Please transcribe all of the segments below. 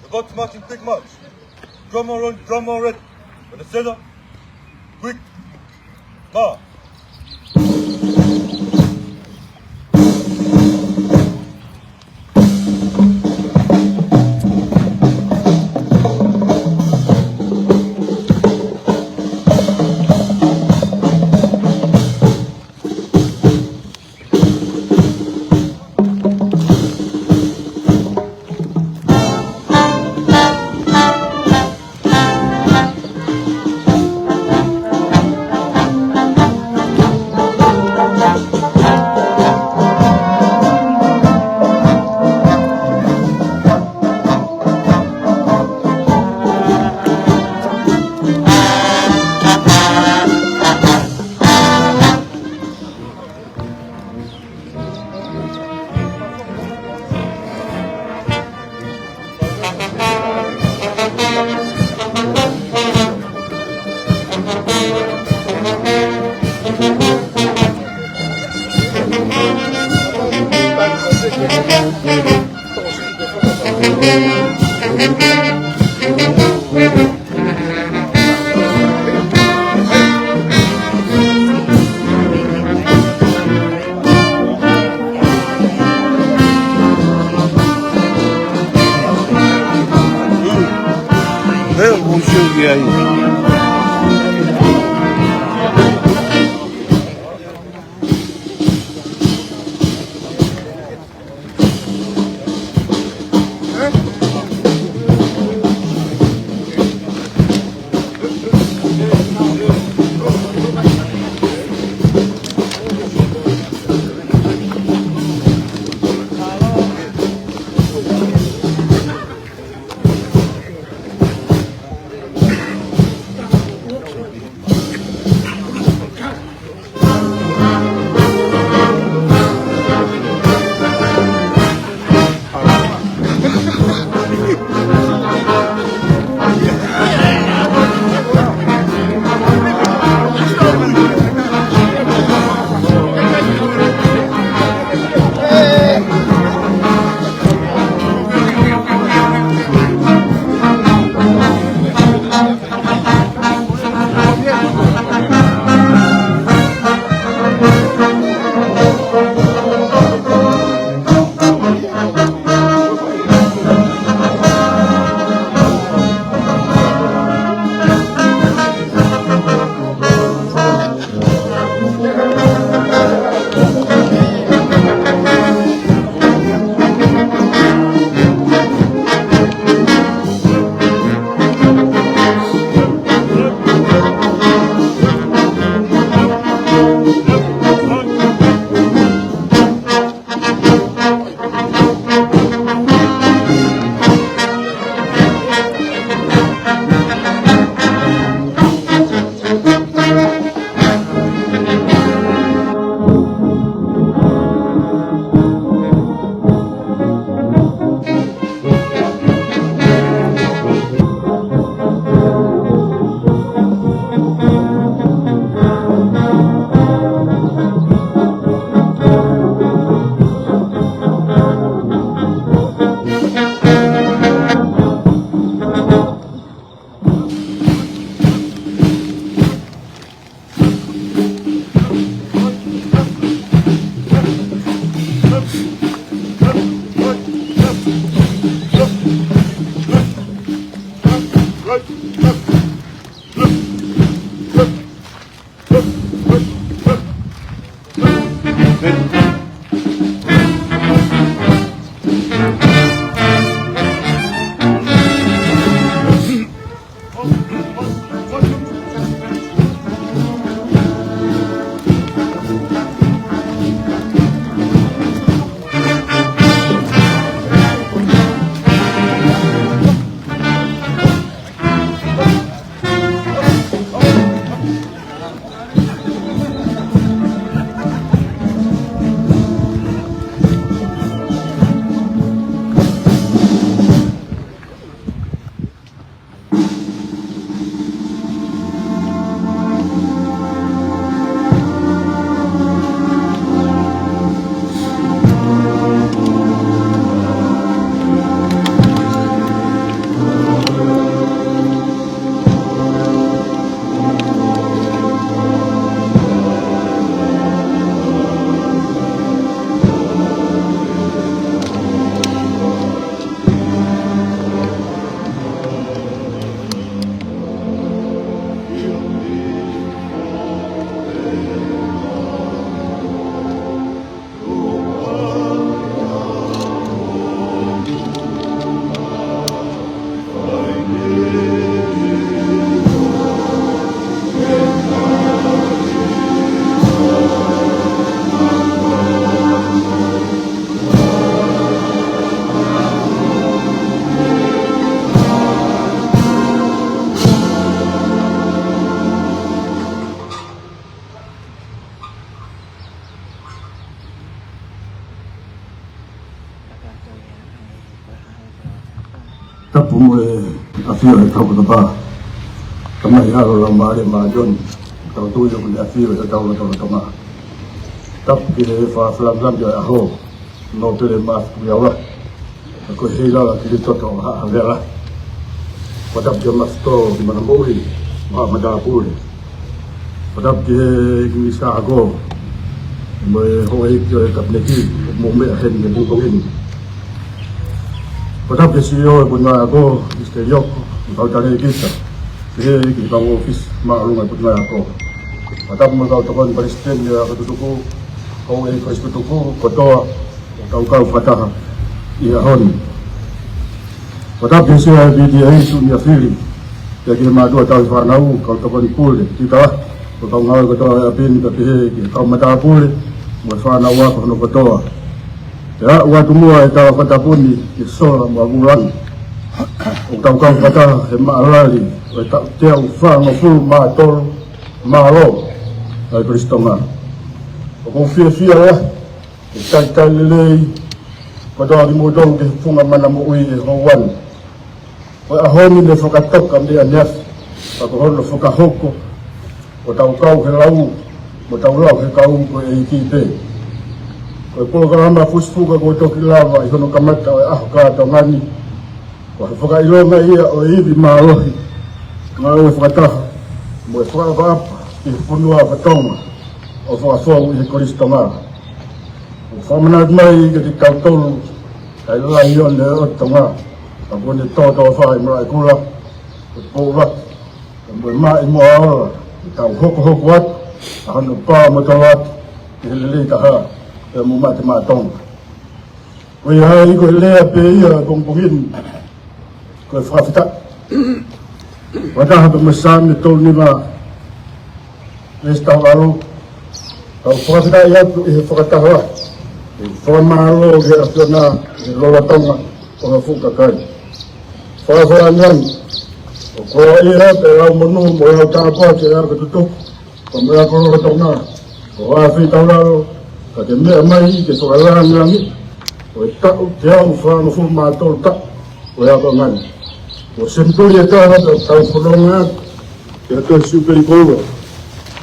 About to march in quick march. Drum on ready. In the center. Quick. March. Tapu mo afio e tau kata pā. Kamai haro la maare maa John. Tau tui o kuni afio e tau kata tonga. Tapu ki e wha flam ya aho. No pere maa Tukui'aulahi. Ko heila la ki toto ha avera. Padap ki masto ki Manamo'ui ma Tongatapu. Padap ki ki sa ago. Mo ho e ki e kapneki mo me hen ni bungongin. Padap ki CEO e punga ago Mr. Yoko kau tare kita. Dia ki bang office ma lunga punga ago. Padap mo kau tokon presiden ya ketutuku kau e ko ketutuku kotoa kau fataha ia hon. Padap ki sia BDA sunia fili. Jadi ma dua tahun Finau kau tokon pul kita kau ngau kotoa apin tapi kau mata pul mo Finau ko no kotoa. Ya, waktu mua ita Tongatapu iso mabulan. Utang kata hema alali, ita tia ufa ngoful ma tol malo. Ai Kolisi Tonga. Ko fia lah. Ita lele pada di modong ke Funga Manamo'ui howan. Wa ahoni le fokatok kam dia nyaf. Ako hon fokahoko. Utang kau ke lau, utang lau ke kau ko ikite. Ko karama fusfuga ko to kilava ikono kamata ka tongani ko foka ilonga ia o ibi marohi ngao fata mo foka va i funua fatonga o foka fo i Kolisi Tonga o famana mai ke kautol ai la ion le o tonga ko ni to fa i mai kula ko va mo mai mo ala ta hoko wat anu pa mo tawat ile ka ha e mo mate matong. Ko ia ko le pe ia bongin ko frafita. Wata ha mo sam ni tol ni ma esta valo. Ko frafita ia e frata ha. Fo malo ge afona lo la tonga ko fuka kai. Fo nyan. Ko ia pe la mo no mo ia ta pa ke ia ko tu. Ko mo ia ko lo tonga. Ko afi tawalo kata mea mai ke soalan ngangi o ta o te au fa no fu ma to ta o ya ko ngan o senturi ta ha ta fononga ke to super cover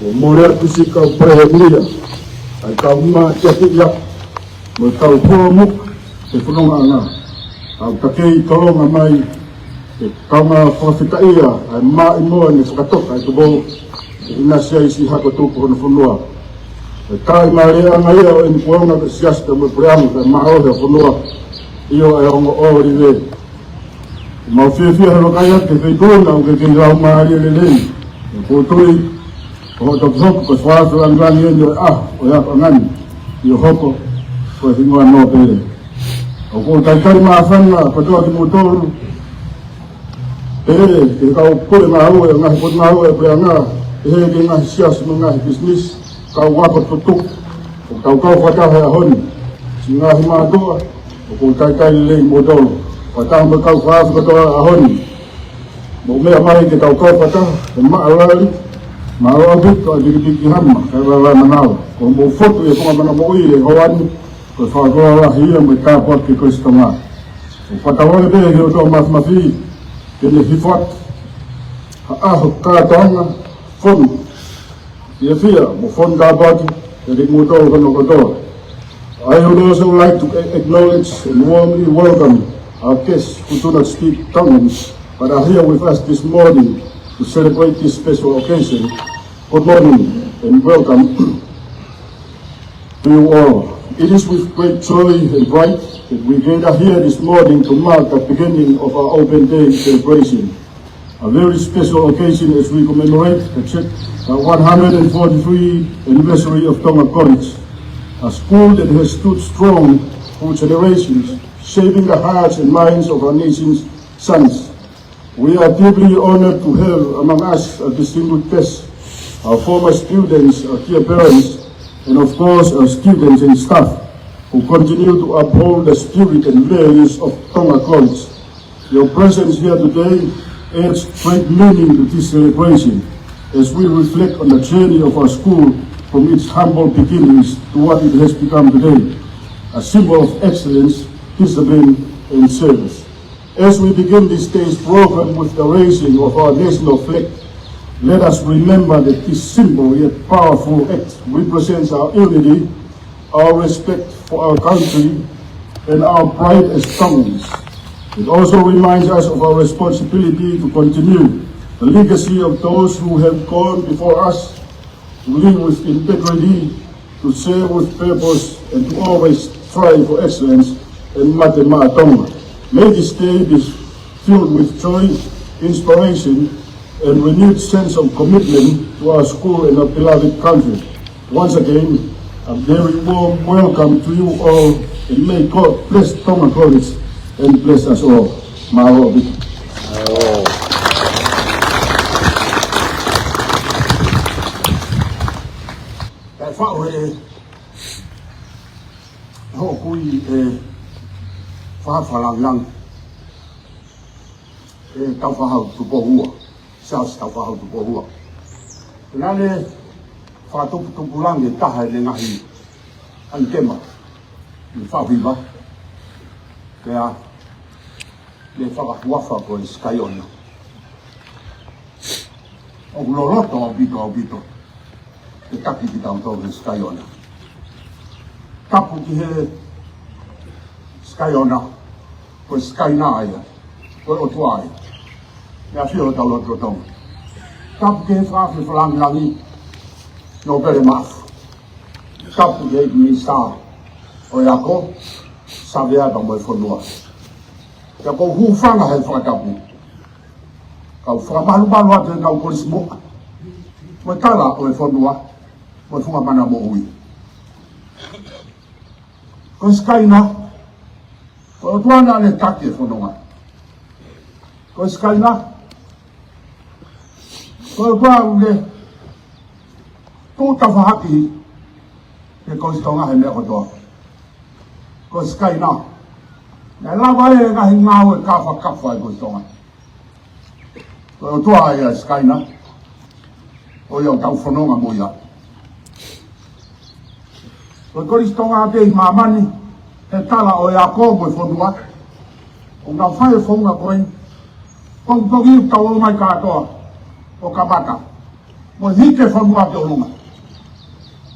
o morer pisika preheria ai ka ma te ya mo ta o mu ke fononga na au ta ke tolonga mai ke kama fofita ia ai ma imo ni fakatok ai to bo ina sia isi ha ko to ko no fonua. Kai maria ngai o in puanga ke sias ke mo priam ke mao de funua io e ongo o rive mo fie no kaya ke ke tona ke la maria le le ko tui ko to zok ko swa so an gan yo o ya ngan io hoko ko hingo no pele o ko tai ma fanga ko to ki motor ke ka ko ma o ngai ko ma o e prianga ke ngai sias mo ngai business kau wapa tutuk, kau fatah ya hon, singa hima doa, kau tai le modal, fatah kau faham betul ahon, bumi amai ke kau fatah, mak alali, mau abut kau diri ham, kalau manau, kau mau foto ya kau Manamo'ui hawan, kau faham ia mereka buat ke Kolisi Tonga, fatah orang dia itu mas kini hifat, tonga, fon. Ia mo Funga body jadi motor kono kotor. I would also like to acknowledge and warmly welcome our guests who do not speak Tongans but are here with us this morning to celebrate this special occasion. Good morning and welcome to you all. It is with great joy and pride that we gather here this morning to mark the beginning of our Open Day celebration. A very special occasion as we commemorate the 143 anniversary of Tonga College, a school that has stood strong for generations, shaping the hearts and minds of our nation's sons. We are deeply honored to have among us a distinguished guest, our former students, our dear parents, and of course our students and staff who continue to uphold the spirit and values of Tonga College. Your presence here today adds great meaning to this celebration as we reflect on the journey of our school from its humble beginnings to what it has become today, a symbol of excellence, discipline and service. As we begin this day's program with the raising of our national flag, let us remember that this simple yet powerful act represents our unity, our respect for our country, and our pride as Tongans. It also reminds us of our responsibility to continue the legacy of those who have gone before us, to live with integrity, to serve with purpose, and to always strive for excellence in Manamo'ui Tonga. May this day be filled with joy, inspiration, and renewed sense of commitment to our school and our beloved country. Once again, a very warm welcome to you all, and may God bless Tonga College and bless us all. Manamo'ui. Whaafalangang tau whahau tupo hua, saus tau whahau tupo hua. Nane whatupu langi taha le ngahi an kema, ni whawhiwa, kea le whakahuafa ko i skaiona. O loroto au bito, te taki ki tau tau le skaiona. Tapu ki he skaiona, ko skaina aia, ko otua aia. Mea whio tau loto tonga. Tapu ke he whaafi whalangirangi, no bere maafu. Tapu ke he mi sā, o iako, sa vea pa moe whanua. Ia ko hūwhanga hei whakatapu. Kau whakamalu ate kau Kolisi Moa. Moe tala o e whanua, moe Funga Manamo'ui. Ko skaina, ko tuana le take whanonga. Ko skaina, ko tuana le tūta whahaki e Kolisi Tonga he mea kotoa. Ko skaina, nai lawa e ngahi ngāu e ka whakawha e Kolisi Tonga. Ko tua e skaina, o iau tau whanonga mo ia. Ko Kolisi Tonga Atele mamani, he tala o iako mo e whanua, o ngā whae whaunga koe, kong tongi tau o mai katoa, o kabata, mo hike whanua te olunga.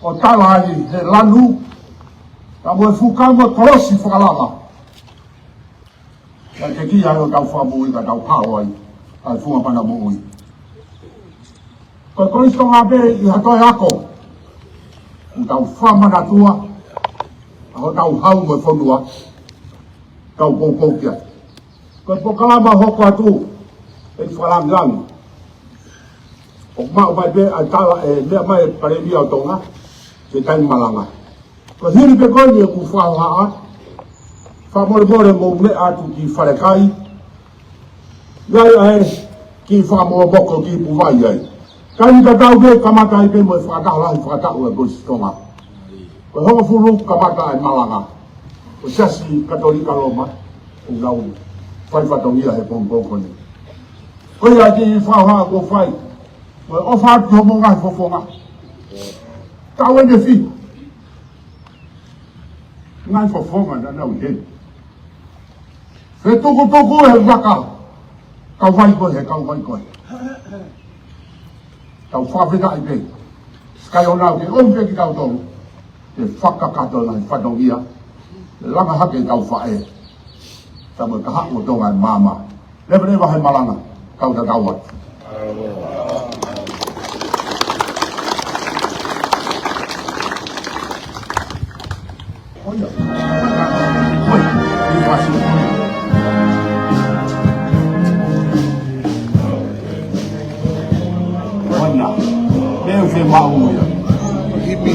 O tala ai he lanu, ta mo e whuka mo e kolosi whakalama. Ia te ki ai o tau whamui ka tau pao ai, ai Funga Manamo'ui. Ko Kolisi Tonga Atele i hatoe ako, o tau whamanatua, o tau hau mo e whanua, tau pōpōkia. Ko pokalama hoko atu, e whalangang. O mao mai pe a tala e mea mai e paremi au tonga, se taimi malanga. Ko hiri pe koe ni e ku whaoha, whamore mo me atu ki wharekai, ngai ae ki whamoroboko ki puwai ai. Kai ka tau pe kamata i pe mo e whakataulahi whakatau e Kolisi Tonga. Ko hongo furu kamata e malanga. Ko sasi katolika Roma, o nau whaifatongia he pōmpōkoni. Ko ia ki whaoha ko whai, ko e ofa atu homo ngai whofonga. Tau e ne whi. Ngai whofonga na nau hen. He tuku e waka, kau vai koe. Tau whawhina i pe. Skai o nau ke ompe ki tau tonu. Te whakakato na i whatongia. Te langa hake tau whae. Ta mo ka hako tonga e mama. Lewa he malanga. Kau ta tau atu. Oia. Oi. I wasi. Oina. Meu se mauia. Hipi.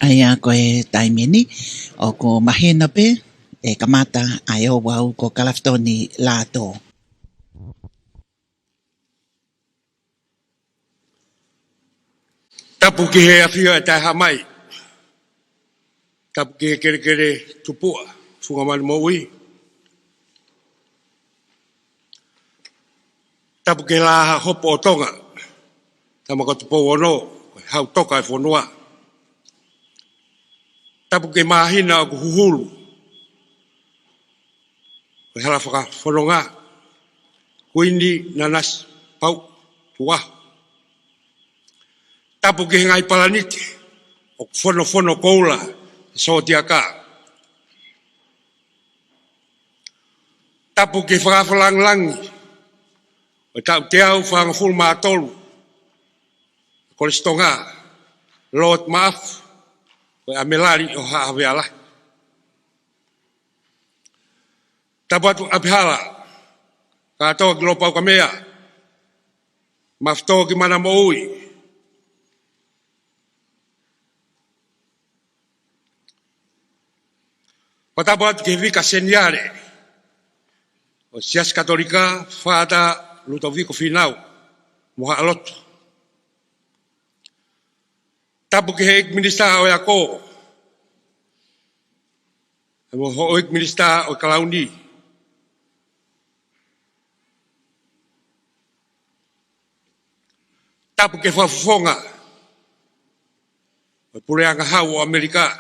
Aia koe taimini o ko mahina pe e kamata ai o wau ko kalaftoni Latu. Tapu ki he awhia e tai hamai. Tapu ki he kere tupua. Funga Manamo'ui. Tapu ki he laha hopo o tonga. Tamaka tupo ono. Hau toka e whanua. Tapu ki mahina o kuhuhulu. Ko hala whaka whanonga. Kuini nanas pau tua. Tapu ki he ngai palaniti. O whono koula. So tiaka. Tapu ki whakawhalangi. O tau te au whangafulu mātolu. Kolisi Tonga Lord Maaf. Ko amelari o haawe ala. Tapu atu apihala. Katoa ki Lopaukamea. Maftoa ki Manamo'ui. Patapu atu ki vika seniare. O sias katolika whaata Lutoviko Finau. Moha alotu. Tapu ki he minister o yako. Mo ho minister o Kalauni. Tapu ke whafonga. O pureanga hau o Amerika.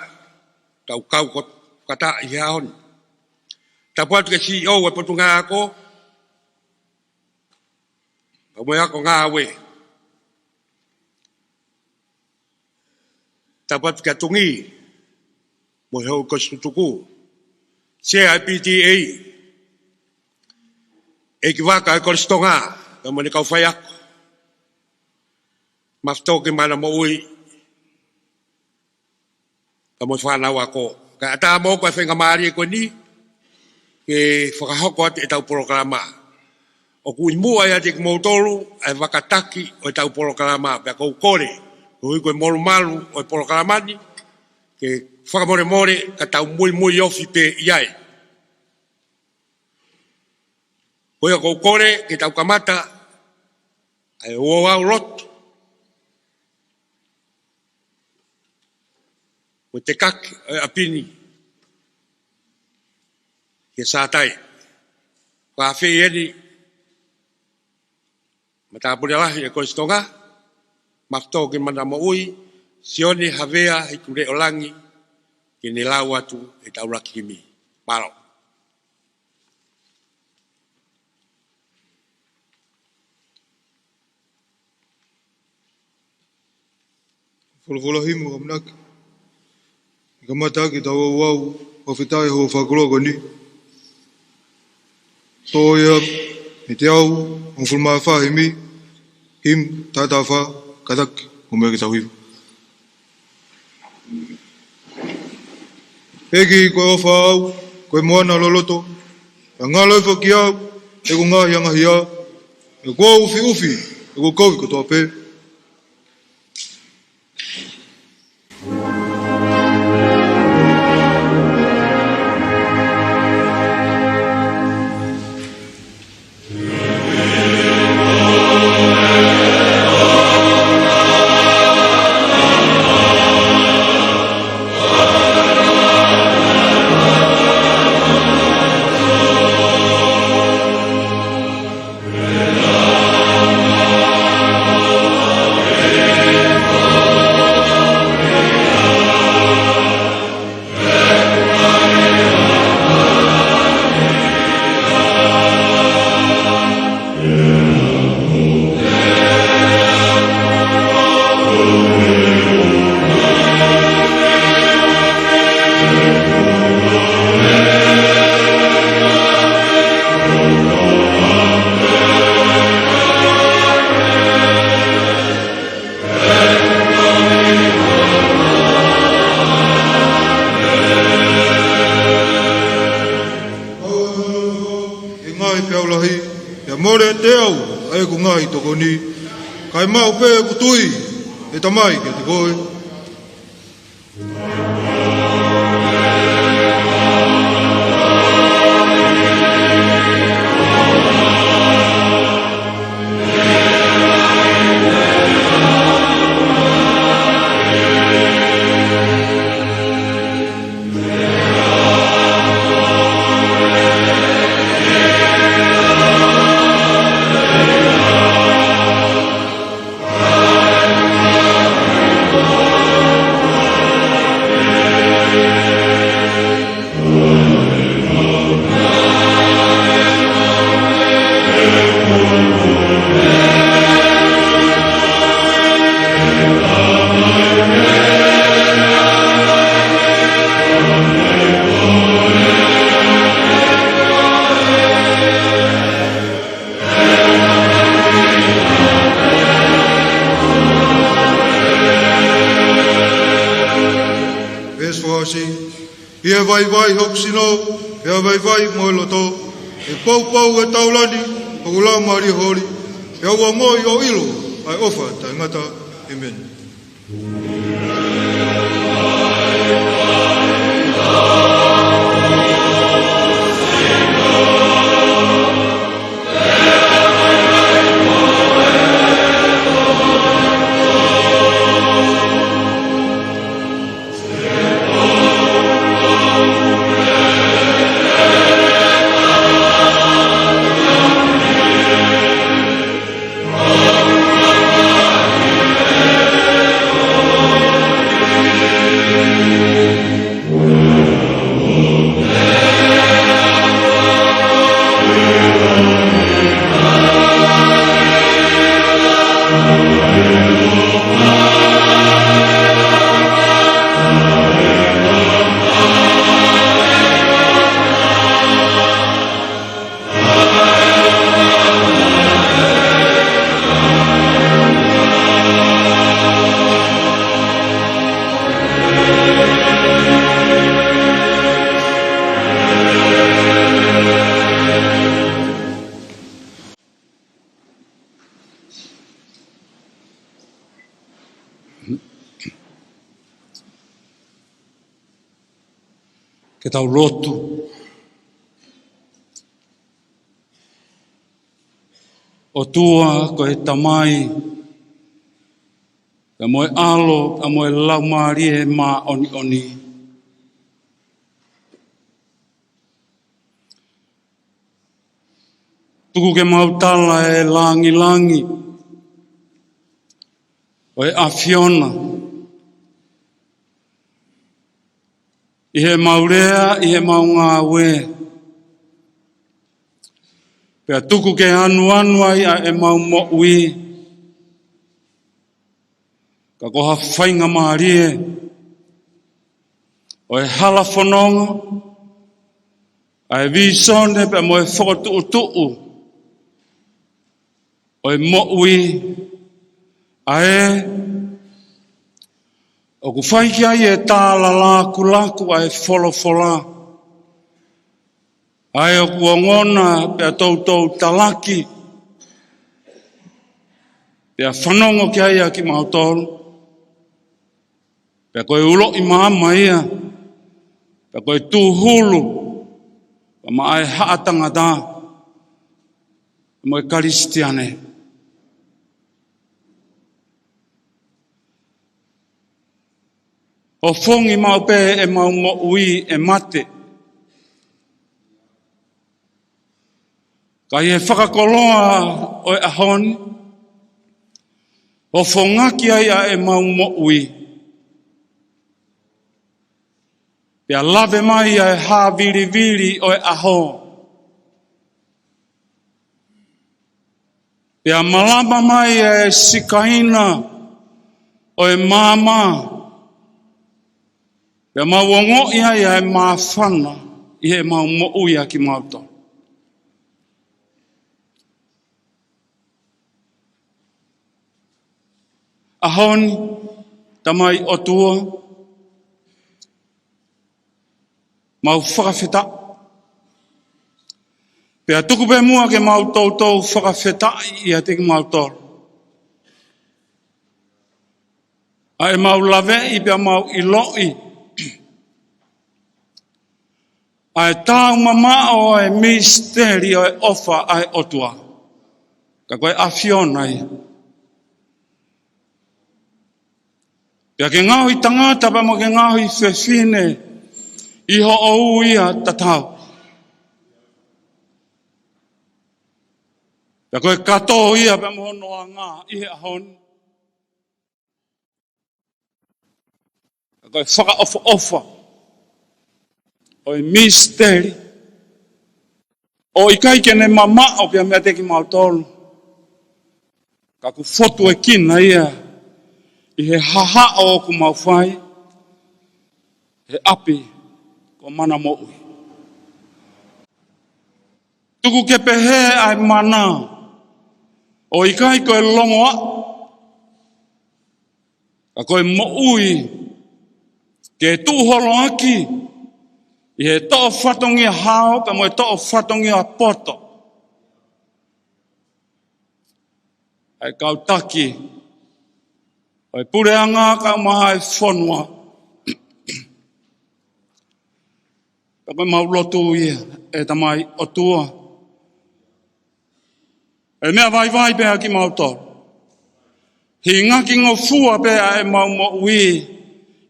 Kau kot kata i haon. Tapu atu ke CEO o potunga ako. O mo ako ngawe. Tapu atu ke tungi. Mo heo kostutuku. CIPTA. E ki waka e Kolisi Tonga. Ka mo ni kau whai ako. Maftoa ki Manamo'ui. Ka mo whanau ako. Ka ata mo ko e whenga maari e koe ni. Ke whakahoko ati e tau programa. o kui mua ia te kimoutolu, ai wakataki o tau polokalama, pia kou kore, kui koe moru malu o polokalamani, ke whakamore more, ka tau mui ofi pe iai. Koe kou kore, ke tau kamata, ai Ouau lotu. Koe te kaki, apini, ke sātai. Ka awhi eni, Tukui'aulahi e Kolisi Tonga, mafto ke Manamo'ui, sioni havea i Tukui'aulahi, ke ne lau atu e tauraki kimi. Malo. Whalawhalahi mo kamnaki. I kamata ki tau Ouau, whawhitai ho whakologo ni. Tō ia, me te au, o whulmaa whahimi, him, tata wha, kataki, o mea ki tau hiwa. Eki koe ofa au, koe moana loloto, a ngā lauwha ki au, e ko ngahi angahi au, e kua ufi, e ko kaui katoa pē. More te au, ai ko ngai toko ni. Kai mau pe kutui, e tamai ke te koe. Ia vai hoksino, ia vai mo loto, e pau e taulani, o la mari hori, ia wa moi o ilo, ai ofa tangata, amen. Ke tau lotu. O tua ko e tamai. Ka moe alo, ka moe lau maari e mā oni oni. Tuku ke mautala e langi langi. O e awhiona. I he maurea, i he maunga we. Pea tuku ke anu ai a e Manamo'ui. Ka koha whainga maarie. O e hala whanonga. A e visone pe mo e whakatu'u. O e mo'ui. A e o ku whaikia i e tāla laku laku a e wholofola. A e o ku ongona pe a tautou talaki. Pe a whanongo ki aia ki mautoro. Pe a koe ulo i maama ia. Pe a koe tūhulu. Pa ma ai haatanga da. Mo e karistiane. O fongi mau pe e Manamo'ui e mate. Ka i e whakakoloa o e ahoni. O fongaki ai a e Manamo'ui. Pea lave mai a e hāviri viri o e aho. Pea malama mai a e sikaina o e māma. Pea mauongo ia a e māwhana i he Manamo'ui a ki mauto. Ahoni, tamai o tua. Mau whakawheta. Pea tuku pe mua ke mau tautou whakawheta i a te ki mau toro. A e mau lave i pea mau iloi. A e tāu mama o e misteri o e ofa a e otua. Ka koe awhiona i. Pea ke ngau i tangata pa mo ke ngau i whewhine. Iho o ia tatau. Pea koe kato ia pa mo noa ngā i he ahon. Pea koe whaka ofa ofa. O e misteri. O i kai kene mama o pia mea teki mautolu. Ka ku fotu e kina ia. I he haha o ku mauwhai. He api ko Manamo'ui. Tuku ke pehe ai mana. O i kai koe longoa. Ka koe mo'ui. Ke tūholo aki. I he to'o whatongi a hao, ka mo e to'o whatongi a poto. Ai kautaki. Ai pureanga ka maha e whanua. Ka koe maulotu ia, e tamai o tua. E mea vai pēa ki mautoro. Hi ngaki ngō fua pēa e Manamo'ui,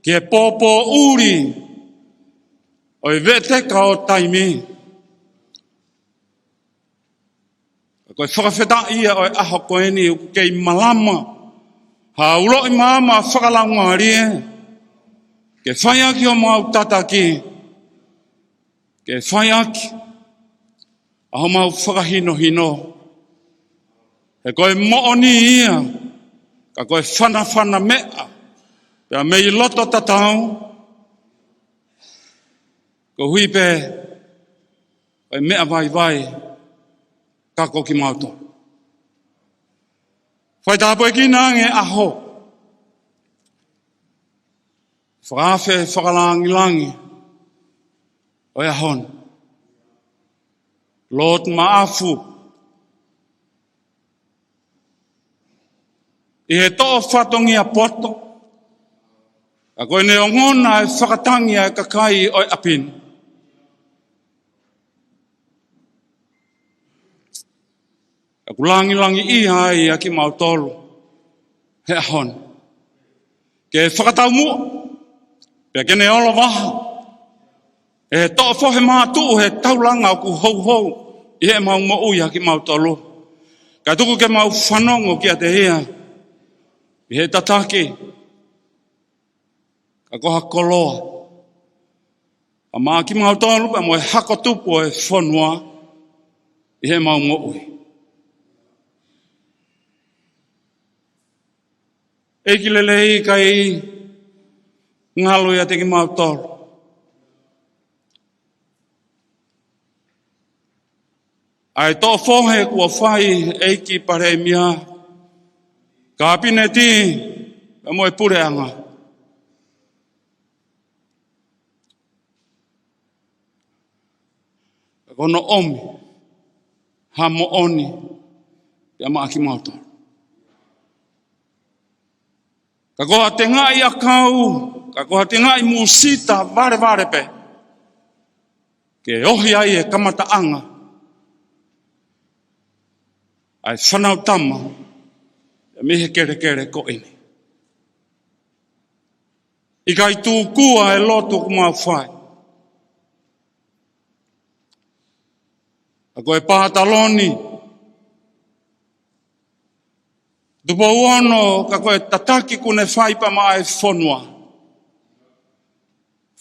ki e pōpō uri. O i vete ka o taimi. Koe whakawheta ia o e aho koeni uku kei malama. Ha ulo i maama whakalaunga rie. Ke whaiaki o mau tataki. Ke whaiaki. Aho mau whakahino hino. He koe mooni ia. Ka koe whana mea. Pea mei loto tatau. Ko hui pe, koe mea vai, kako ki mauto. Whai tāpo e ki nānge aho. Whakawhe, whakalangi, o e ahon. Lord maafu. I he to'o whatongi a poto, A koe ne ongona e whakatangi e kakai oi apin. A kulangi iha i a ki mautolu. He ahon. Ke whakatau mua. Pea kene olo waha. E toa fohe mātu he taulanga o ku hou. I he Manamo'ui a ki mautolu. Ka tuku ke mau whanongo ki a te hea. I he tataki. Ka koha koloa. A maa ki mautolu pa mo e hako tupu e whanua. I he Manamo'ui. E ki lelei kai ngalo ia te ki mautolu. Ai tō whohe kua whai e ki pare mia. Ka apine ti e mo e pure anga. Ka kono omi. Ha mo oni. Pia maa ki mautolu. Ka koha te ngai a kau, ka koha te ngai musita vare pe. Ke ohi ai e kamata anga. Ai whanau tama, e mihe kere ko ini. I kai tū kua e loto ku mau whai. A koe pātaloni, tupo uono ka koe tataki kune whai pa maa e whonua.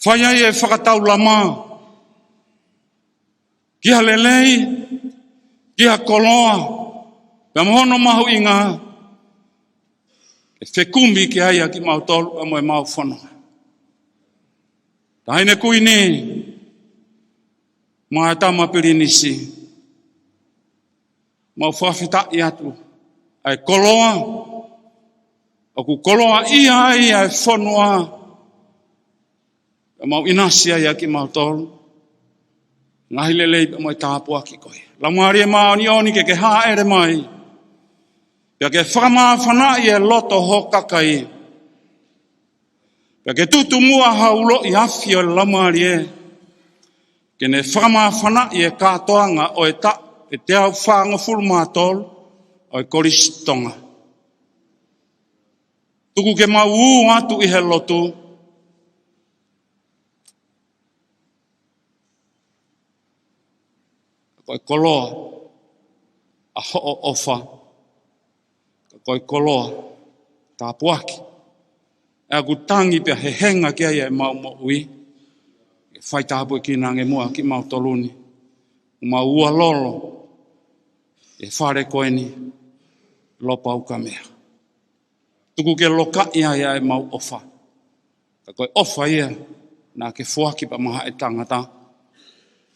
Whai ai e whakatau lama. Kia lelei, kia koloa. Pea mohono mahu inga. E whekumbi ki ai a ki mautolu e mo e mau whonua. Taine kui ni. Maa e tama pirinisi. Mau whawhita i atu. Ai koloa, o ku koloa ia ai ai whanua, e mau inasia ia ki mautolu, ngahi lelei pe moi tāpua ki koe. La maari e maoni oni ke haa ere mai, pia ke whakamawhana i e loto ho kakai, pia ke tutu mua haulo i awhi o la maari e, ke ne whakamawhana i e kātoanga o e ta, e te au whaanga fulmatolu, o Kolisi Tonga. Tuku ke mau atu i he lotu. Koe koloa a ho'o ofa. Koe koloa tā puaki. E aku tangi pia he henga ki ai e Manamo'ui. E whai tāpui ki nange mua ki mautoluni. Mau ua lolo. E whare koe ni. Lopaukamea. Tuku ke loka ia ia e mau ofa. Ka koe ofa ia, nā ke fuaki pa maha e tangata.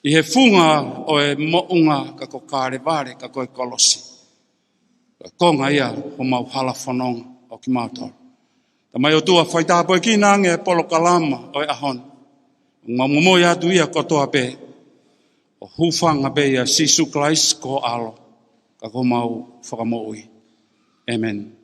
I he funga o e mo'unga ka ko kāre vare ka koe kolosi. Ka konga ia o mau hala whanonga o ki mātoro. Ta mai o tua whaitāpo e ki nange e polo kalama o e ahon. Moimoi atu ia kotoa pe. O hufanga pe ia Sisu Klais ko alo. Ka ko mau whakamo'ui. Amen.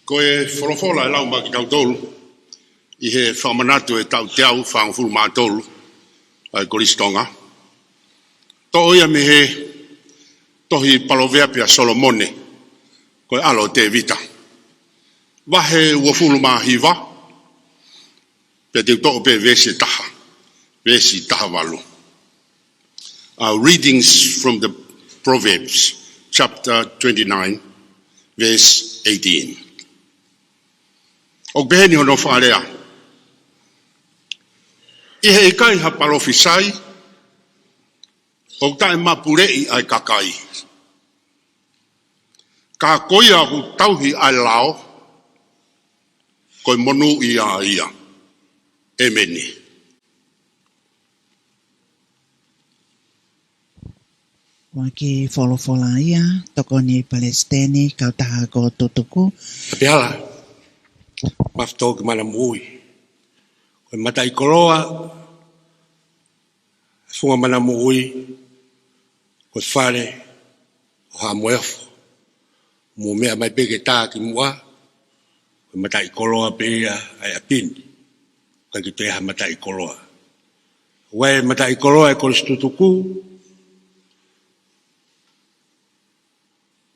Ko e wholofola e lau maki tau tolu. I he whamanatu e tau te au whangfuru mā tolu. Ai Kolisi Tonga. To ia me he tohi palovea pia Solomone. Ko e alo te vita. Wahe uafulu mā hiva. Pia te toko pe vesi taha. Vesi taha walu. Readings from the Proverbs, chapter 29, verse 18. O beheni hono wharea. I he kai ha palofisai, o tae mapurei ai kakai. Ka koia hu tauhi ai lao, koi monu ia ia. Emeni. Waki wholofola ia, toko ni Palestini, kautaha ko tutuku. Apiala, mafto ki Manamo'ui. Koe mata i koroa, funga Manamo'ui, koe whare, o ha moefo. Mo mea mai peke tā ki mua, koe mata i koroa pe ia ai apini. Koe ki te ha mata i koroa. Wai mata i koroa e Kolisi tutuku,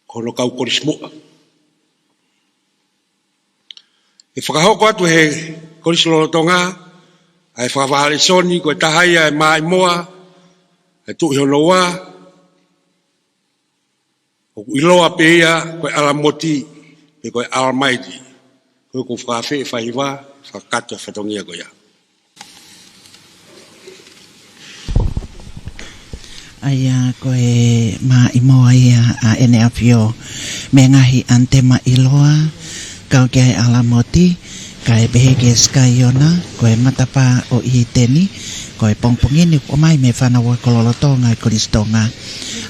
kono kau Kolisi mua. E whakahoko atu he Kolisi Lolotonga, ai whakawahale soni, koe tahaia e mai moa, e tuhi honoa, o iloa pe ia, koe alamoti, pe koe alamaiti, koe ko whakawhi e whahiwa, whakatu e whatongia koe ia. Aia koe ma imoa ia a ene awhio me ngahi antema iloa kau kia alamoti kai behege skaiona koe matapa o ihiteni koe pongpongini o mai me whanawa kololotonga i Kolisi Tonga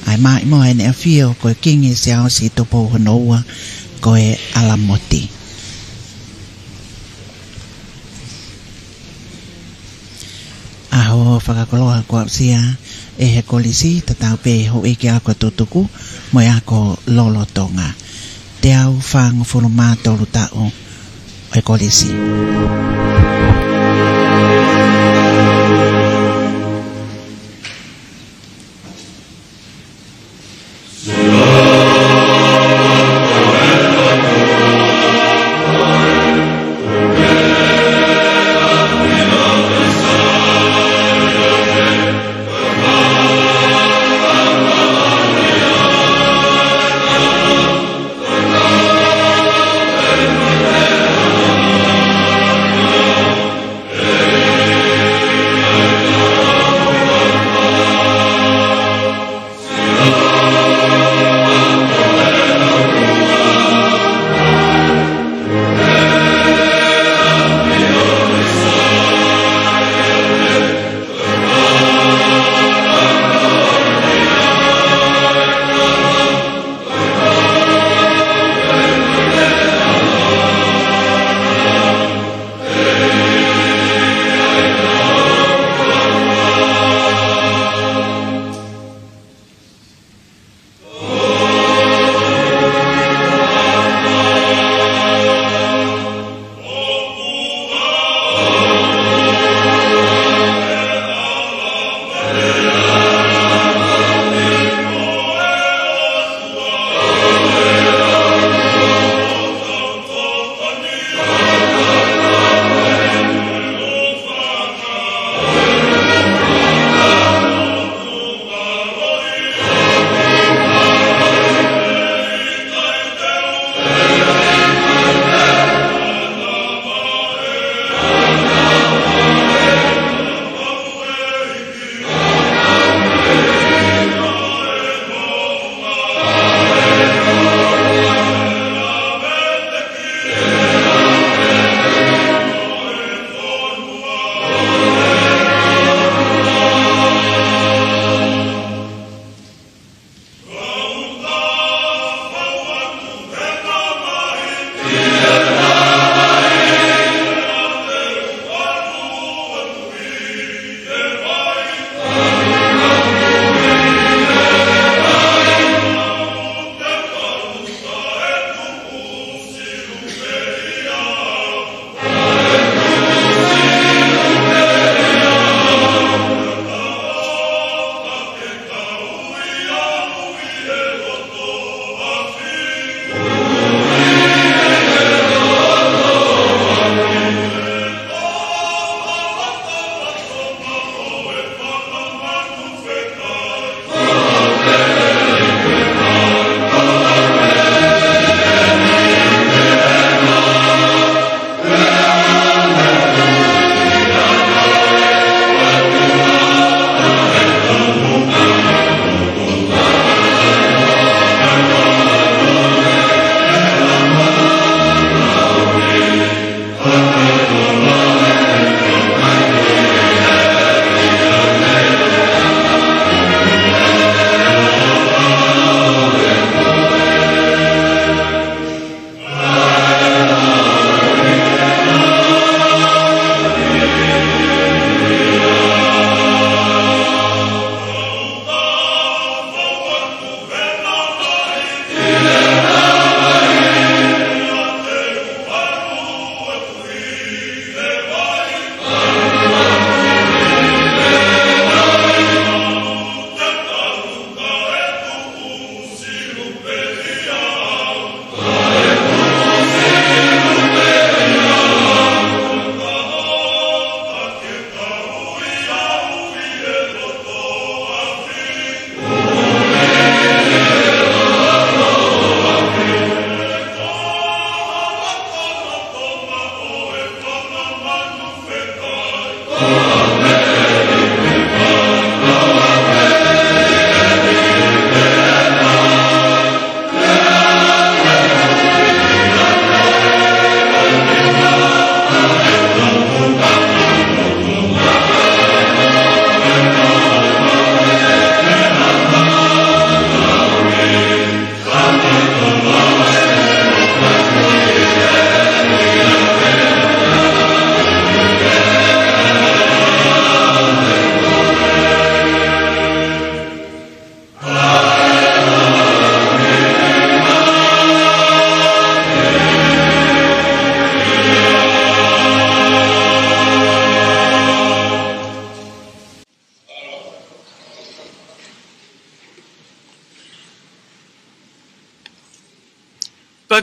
ai ma imoa ene awhio koe kingi se ao si topo honoua koe alamoti. Aho whakakoloa kua sia e he Kolisi tatau pe ho eke ako tutuku mo e ako Lolotonga. Te au whang whurumātou tau e Kolisi.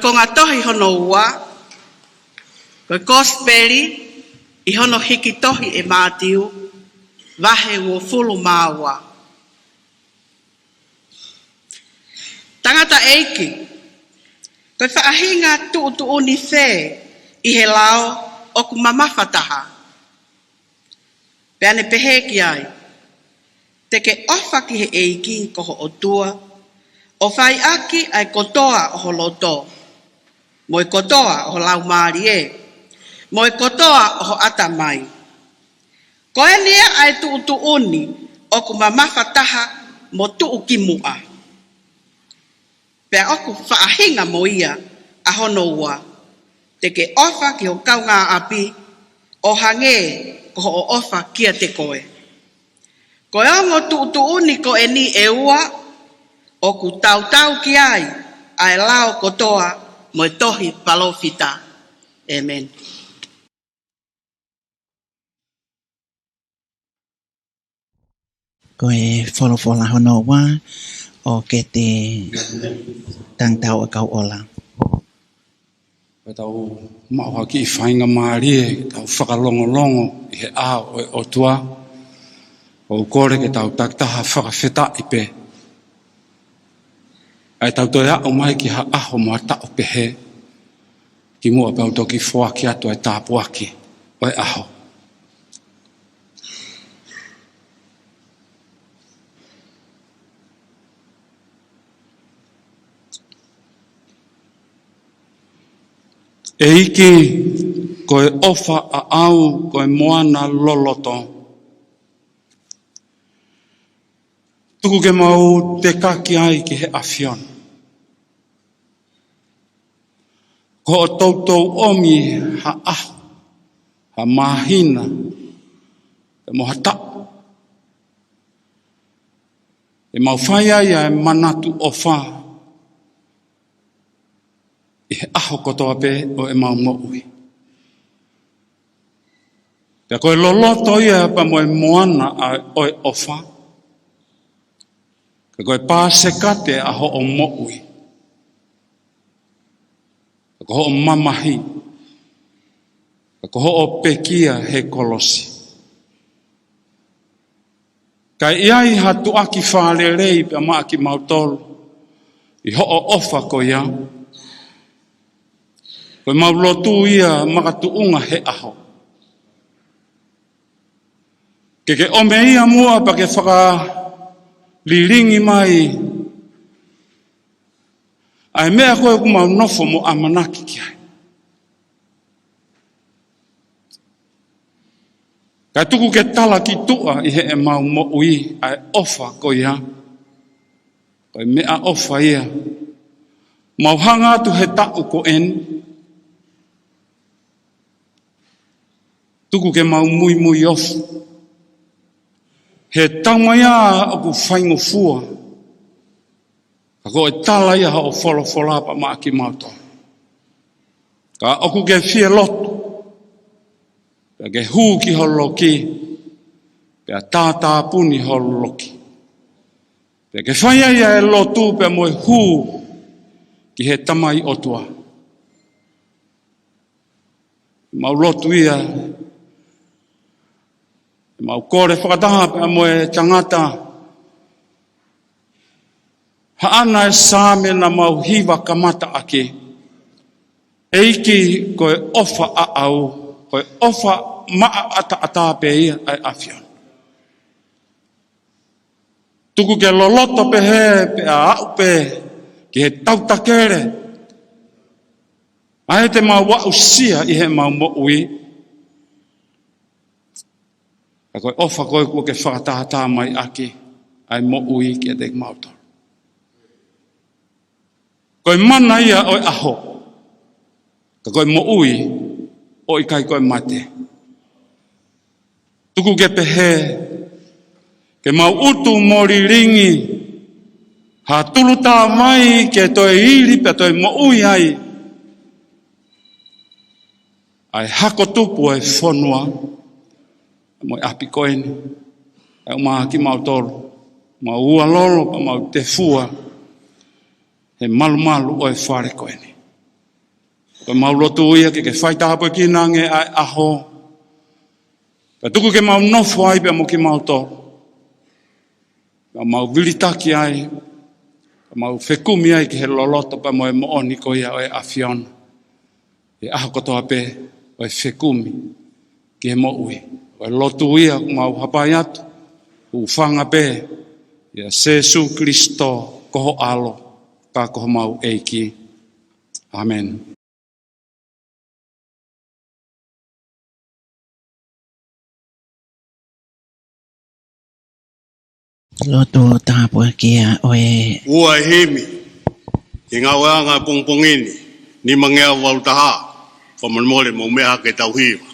konga tohi hono ua, koe gospeli, I hono hiki tohi e mātiu, wahe ua fulu māua. Tangata eiki, koe whaahinga tu uni whē, I he lao o ku mamawhataha. Peane pehe ki ai, te ke ofa ki he eiki koho o tua, o whai aki ai kotoa o ho loto, moi kotoa o ho lau maari e, moi kotoa o ho atamai. Koe nia ai tu uni o ku mamawhataha mo tuu ki mua. Pea oku whaahinga mo ia a hono ua, te ke ofa ki ho kaunga api, o hange ko ho ofa kia te koe. Koe ongo tu uni ko e ni e ua, o ku tau ki ai lao kotoa mo tohi palofita. Amen. Koe wholofola hono wā o ke te tangtau a kau ola. Koe tau maua ki I whainga maarie, tau whakalongolongo I he a o tua, o kore ke tau taktaha whakawheta I pe. Ai tau toi a o mai ki ha aho mua ta o pehe, ki mua pau toki whuaki atu ai tāpuaki, o e aho. E iki koe ofa a au koe moana loloto. Tuku ke mau te kaki ai ki he awhion. Ko o tautou omi ha aho, ha mahina, e moha tapu. E mau whaia ia e manatu o wha. I he aho kotoa pe o e Manamo'ui. Pea koe loloto ia pa mo e moana a o e ofa. Ka koe pāsekate a ho o mo'ui. Ka koe ho o mamahi. Ka koe ho o pekia he kolosi. Ka iai hatu aki whālerei pia maa ki mautolu. I ho o ofa ko ia. Koe maulotu ia makatuunga he aho. Ke ome ia mua pa ke whaka liringi mai. Ai mea koe ku mau nofo mo amanaki ki ai. Ka tuku ke tala ki tua I he e Manamo'ui ai ofa ko ia. Koe mea ofa ia. Mau hanga atu he tau ko en. Tuku ke mau mui ofu. He taumaya o ku whaingo fua. Ka koe tala ia o wholofola pa maa ki mauto. Ka oku ke fie lotu. Ka ke hū ki holoki. Pea tātā puni holoki. Pea ke whaia ia e lotu pea moe hū ki he tamai otua. Mau lotu ia mau kore whakataha pia moe tangata. Haana e sāme na mau hiwa kamata ake. Eiki koe ofa a au, koe ofa maa ata pe ia ai awhion. Tuku ke loloto pe he pe a au pe, ki he tautakere. Ai te mau wa usia I he Manamo'ui. A koe ofa koe kua ke whakatahata mai ake, ai mo'ui ki a te mauto. Koe mana ia o aho, ka koe mo'ui o I kai koe mate. Tuku ke pehe, ke mau utu mori ringi, ha tuluta mai ke toi iri pe toi mo'ui ai. Ai hako tupu e whonua, mo api koeni, ai umaha ki mautoro, ma ua lolo pa mau te fua, he malu o e whare koeni. Ko mau lotu ia ke whai tahapo ki nange ai aho. Ka tuku ke mau nofo ai pe mo ki mau to. Ka mau vilitaki ai. Ka mau whekumi ai ki he loloto pa mo e mooni ko ia o e awhiona. E aho kotoa pe o e whekumi ki he mo'ui. O e lotu ia mau hapai atu. U whanga pe ia Jesu Kristo koho alo pa koho mau eiki. Amen. Lotu tapu kia oe. Ua hemi, ki ngā wanga pongpongini, ni mangea walutaha, whamanmole mo mea ke tauhiwa.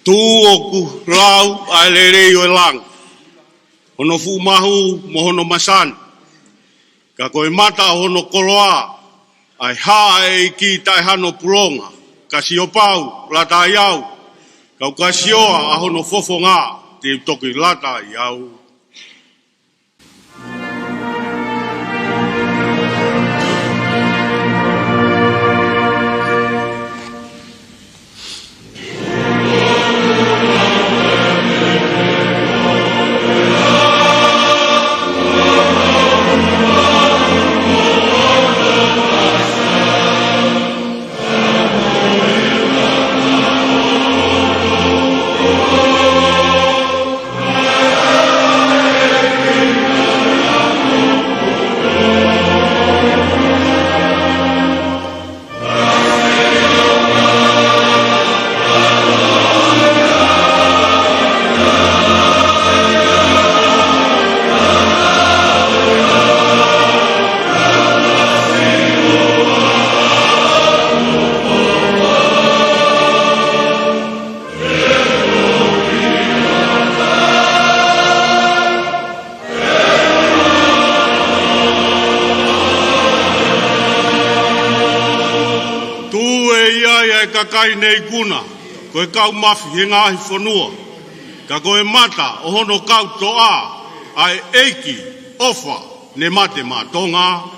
Tū oku lau ai lerei o lang, hono fu mahu mo hono masan, ka koe mata hono koloa, ai hae ki tai hano pulonga, ka siopau, lata iau, kau kasioa a hono fofo ngā, te toki lata iau. Kai nei kuna, koe kau mafi he ngāhi whanua, ka koe mata o hono kau toa, ai eiki, ofa, ne mate mā tonga.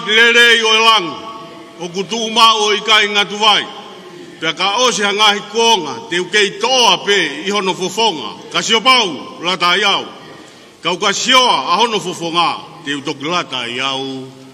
Lerei o lang, o kutu mao i kai ngatu vai. Pea ka ose ha ngahi kuonga, te ukei toa pe i hono fofonga. Ka siopau, lata iau. Kau ka sioa a hono fofonga, te utoki lata iau. Amen.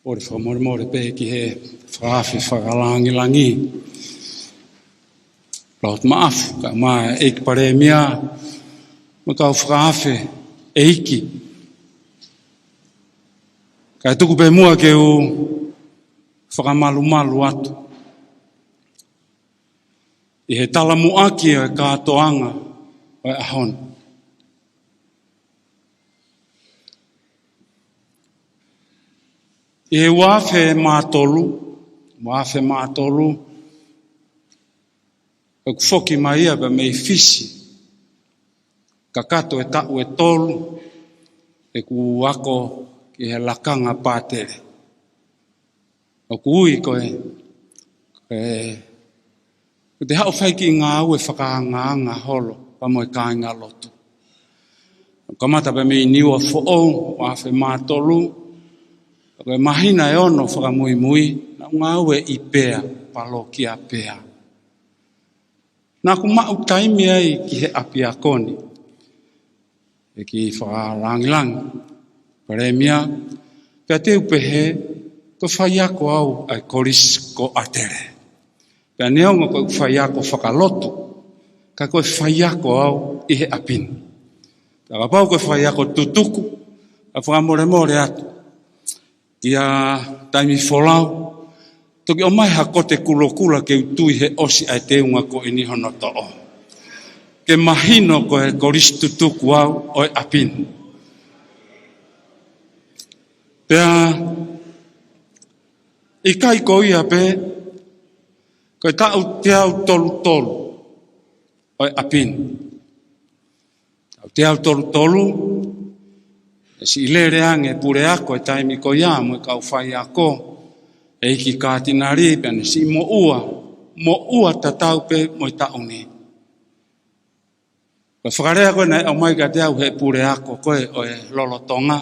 o le whamore pe ki he whaafi whakalangi. Laut maafu, ka maa eiki pare mea, ma kau whaafi eiki. Ka tuku pe mua ke u whakamalu atu. I he talamu aki o e kātoanga o e ahon. I he wafe mātolu, e kufoki mai ia pa mei fisi, ka kato e tau e tolu, e ku ako ki he lakanga pātere. O ku ui koe te hao whaiki ngā au e whakaanga holo, pa moe kāinga lotu. Kamata pa mei niwa fo'ou, wafe mātolu, koe mahina e ono whakamuimui, na ngā au e i pēa, palo ki a pēa. Nā ku mau taimi ai ki he api a koni, e ki whakalangilangi, pare mea, pia te upehe, ko whai ako au ai Kolisi Tonga Atele. Pea neonga koe whai ako whakalotu, ka koe whai ako au i he apini. Ka kapau koe whai ako tutuku, a whakamore atu. Ki a taimi wholau, toki o mai hako te kulokula ke utui he osi ai te unga ko ini hono to'o. Ke mahino ko he Kolisi tutuku au o e apini. Pea, i kai ko ia pe, ko e tau te au tolu o e apini. Tau te au tolu, e si ilere ange pure ako e taimi ko ia mo e kau whai ako, e iki kātinari pe ane si mo ua tatau pe mo i tauni. Ko whakarea koe nei au mai ka te au he pure ako koe o e lolotonga,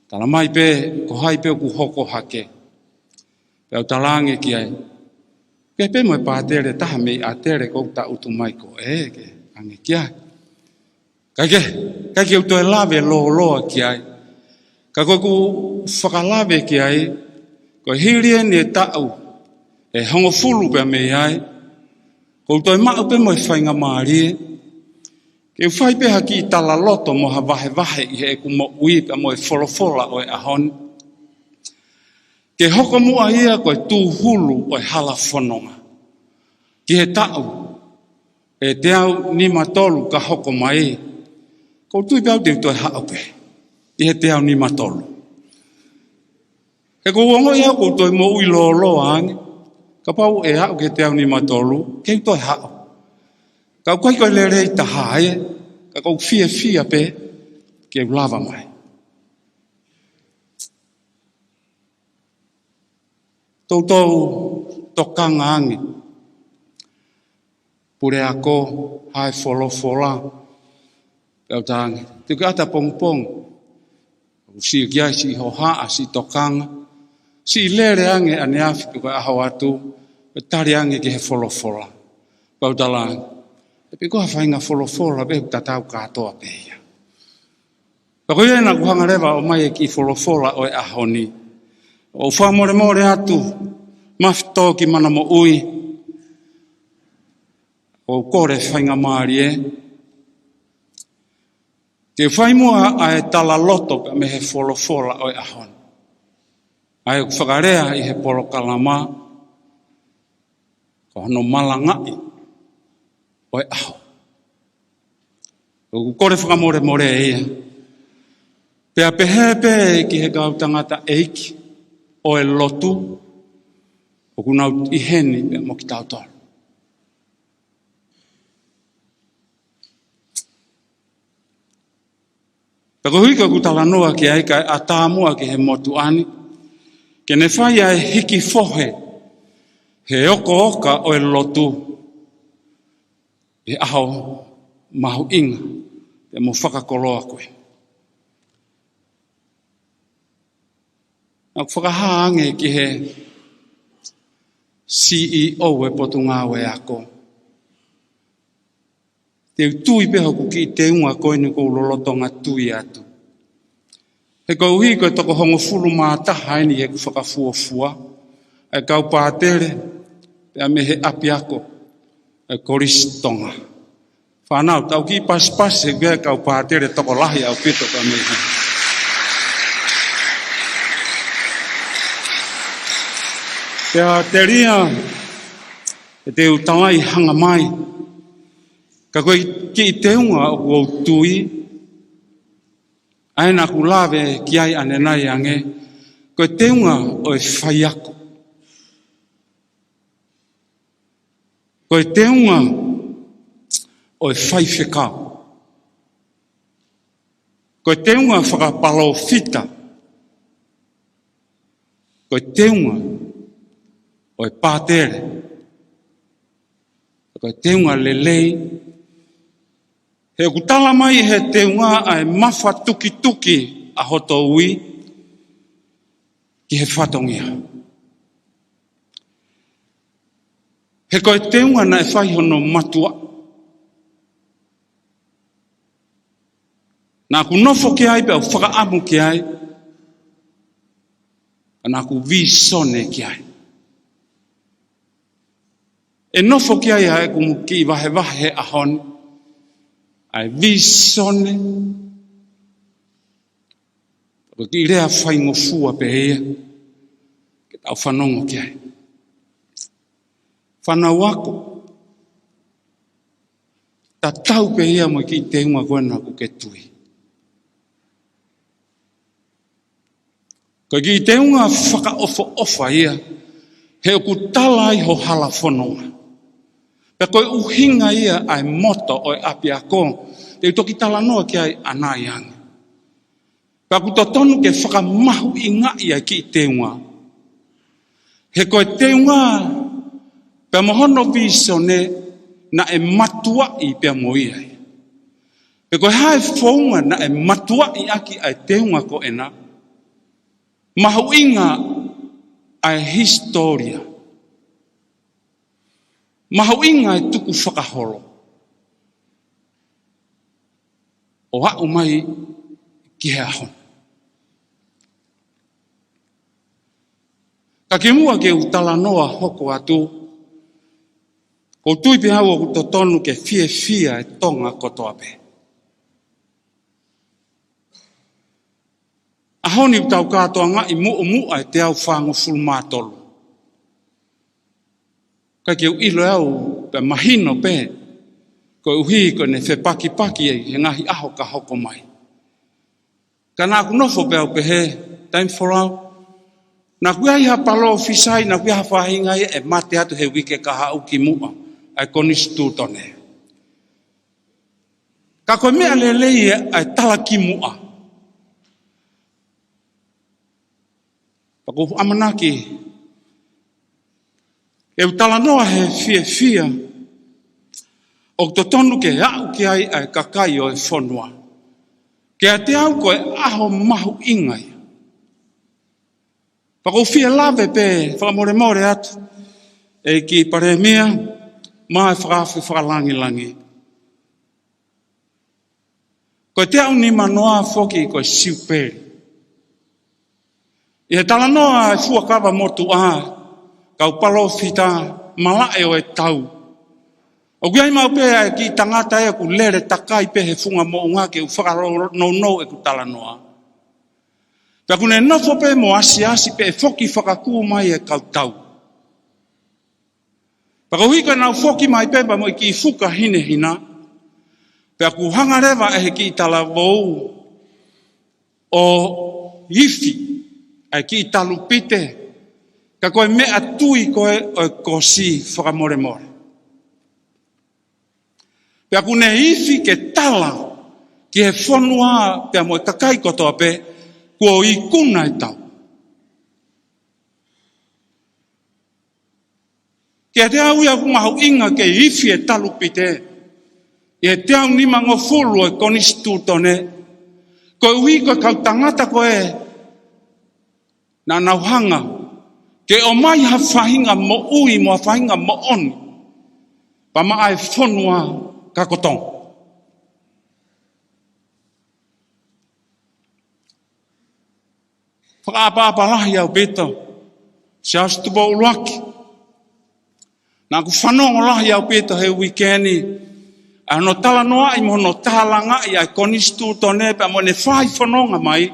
tala mai pe ko hai pe ku hoko hake. Pe au talange ki ai. Pe mo e pātere taha mei a tere kou ta utu mai ko ke ange ki ai. Kai ke uto e lawe loa ki ai. Ka koe ku whakalawe ki ai, ko hirie ni e tau, e hongo fulu pe mei ai, ko uto e mau pe mo e whainga maarie, ke whai pe haki i tala loto mo ha vahe i he ku Manamo'ui pe mo e wholofola o e ahon. Ke hoko mua ia ko e tū hulu o e hala whanonga. Ki he tau, e te au ni matolu ka hoko mai, ko tui pe au te uto e hao pe, i he te au ni matolu. Ke ko wongo ia ko toi mo ui lo ange, ka pau e hao ke te au ni matolu, ke toi hao. Ka koe koe le rei tahae, ka kou fia pe, ke lava mai. Tautou tokanga ange, pure ako, hai wholofola, peo tange, te ke ata pong, si kia si hoha, si tokanga, si lere ange ane afi ko aho atu, pe tari ange ke he wholofola. Pau talang, e pe koha whainga wholofola, pe tatau katoa pe ia. Pako iena kuhanga rewa o mai e ki wholofola o e ahoni. O whamore atu, mafito ki Manamo'ui, o kore whainga maari e. Ke whaimua a e tala loto pe me he wholofola o e ahoni. Ai o whakarea i he polo kalama, ko hano malangai o e aho. O kore whakamore e ia. Pea pehe ki he kau tangata eiki o e lotu, o kunau i heni pea mo ki tau tolu. Peko huika kutala noa ki aika a tāmua ki he motu ani, ke ne whai ai hiki fohe, he oka o e lotu, e aho mahu inga, e mo whakakoloa koe. Nau whakahaange ki he CEO e potu ngāwe ako. Te tui peho ku ki te unga koe ni kou lolotonga tui atu. He He ko uhi ko toko hongo fulu mātaha ni e ku whakafuafua. E kau pātere, pia me he api ako, e Kolisi Tonga. Whanau, tau ki pas he gaya kau pātere toko lahi au pito ka me he. Pia te ria, e te utangai hanga mai, ka koe ki i te unga o tui, aina ku lawe ki ai anenai ange, koe te unga o e whai ako. Koe te unga o e whai whekau. Koe te unga whakapalo fita. Koe te unga o e pātere. Koe te unga lelei. He kutala mai he te unga ai mawha tuki a hoto ui ki he whatongia. He koe te unga na e whai hono matua. Nā ku nofo ki ai pe au whakaamu ki ai. Nā ku visone ki ai. E nofo ki ai ai ku mu ki wahe ahon. Ai visone. Ko ki rea whai ngofua pe ea. Ke tau whanongo ki ai. Whanau ako. Ta tau pe ea mo ki te unga koena ku ke tui. Ko ki te unga whakaofo ia, he ku tala i ho hala whanonga. Pe koe uhinga ia ai moto o e api ako, te utoki tala noa ki ai anai ange. Pe ku totonu ke whakamahu inga ia ki te unga. He koe te unga, pe mohono visone na e matua i pe moi ai. Pe koe hae whaunga na e matua i aki ai te unga ko ena. Mahu inga ai historia. Mahu inga ai tuku whakaholo. O hau mai ki he ahon. Ka ke mua ke utala noa hoko atu. Ko tui pe hau o totonu ke fia e tonga kotoa pe. Ahoni utau katoa nga i mu ai te au whango fulmatolu. Ka ke ilo au pe mahino pe. Ko uhi ko ne whe paki e ngahi aho ka hoko mai. Ka nā kunofo pe au pe he, time for au. Nā kui ai ha palo fisai, nā kui ha whahinga e mate atu he wike ka hau ki mua. Ai konisi tūtone. Ka koe mea lelei ai tala ki mua. Pako amanaki, e utala noa he fia, o totonu ke au ki ai ai kakai o e whanua. Ke a te au koe aho mahu ingai. Pako fia lave pe, whakamore atu, e ki paremia, mai whakalangi. Koe te au ni manoa whoki koe siuperi. I he tala noa e fuakawa motu a, kau palo fita, malae o e tau. O kui ai mau pēa e ki tangata e ku lere takai pe he funga mo unga ke u whakaro no e ku tala noa. Pea kune nofo pe mo asi pe e foki whakaku mai e kau tau. Pea ku hika nau foki mai pepa mo i ki fuka hina. Pea ku hangarewa e he ki tala vou o ifi. Ai ki talu pite, ka koe mea tui koe o e kosi whakamore. Pea kune ifi ke tala, ki he whanua pea mo e kakai kotoa pe, kua i kuna e tau. Kia te au ia mahu inga ke ifi e talu pite, e te au ni mango fulu e konisi tūtone, koe ui koe kau tangata koe, na nauhanga, ke o mai ha whahinga mo ui mo whahinga mo oni, pa maa e whanua kakotong. whakaapa-apalahi au beto, se au stupa uluaki. Nā ku whanongo lahi au beto he weekendi, no tala noa i mo no tālanga i ai konistu tone pa mo ne whai whanonga mai,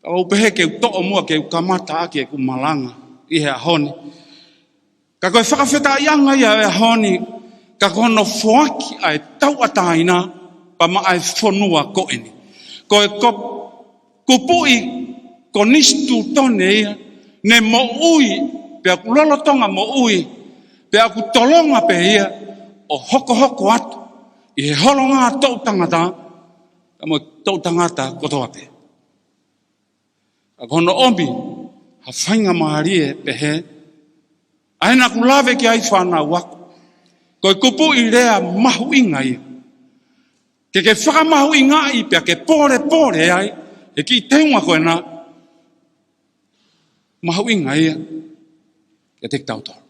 au pehe ke uto'o mua ke ukamata aki e kumalanga, i he ahoni. Ka koe whakawheta ianga i a ahoni, ka kono whoaki ai tau ataina, pa ma ai whanua koeni. Koe kupui konistu tone ia, ne mo'ui, pe aku lolotonga mo'ui, pe aku tolonga pe ia, o hoko atu, i he holonga tau tangata, mo tau tangata kotoa pe. Ako no omi, ha whainga maharie pe he, aina ku lave ki ai whanau aku, koe kupu i rea mahu inga ia. Ke whakamahu inga i pe ke pore ai, e ki teunga koe na, mahu inga ia, ke te tautoro.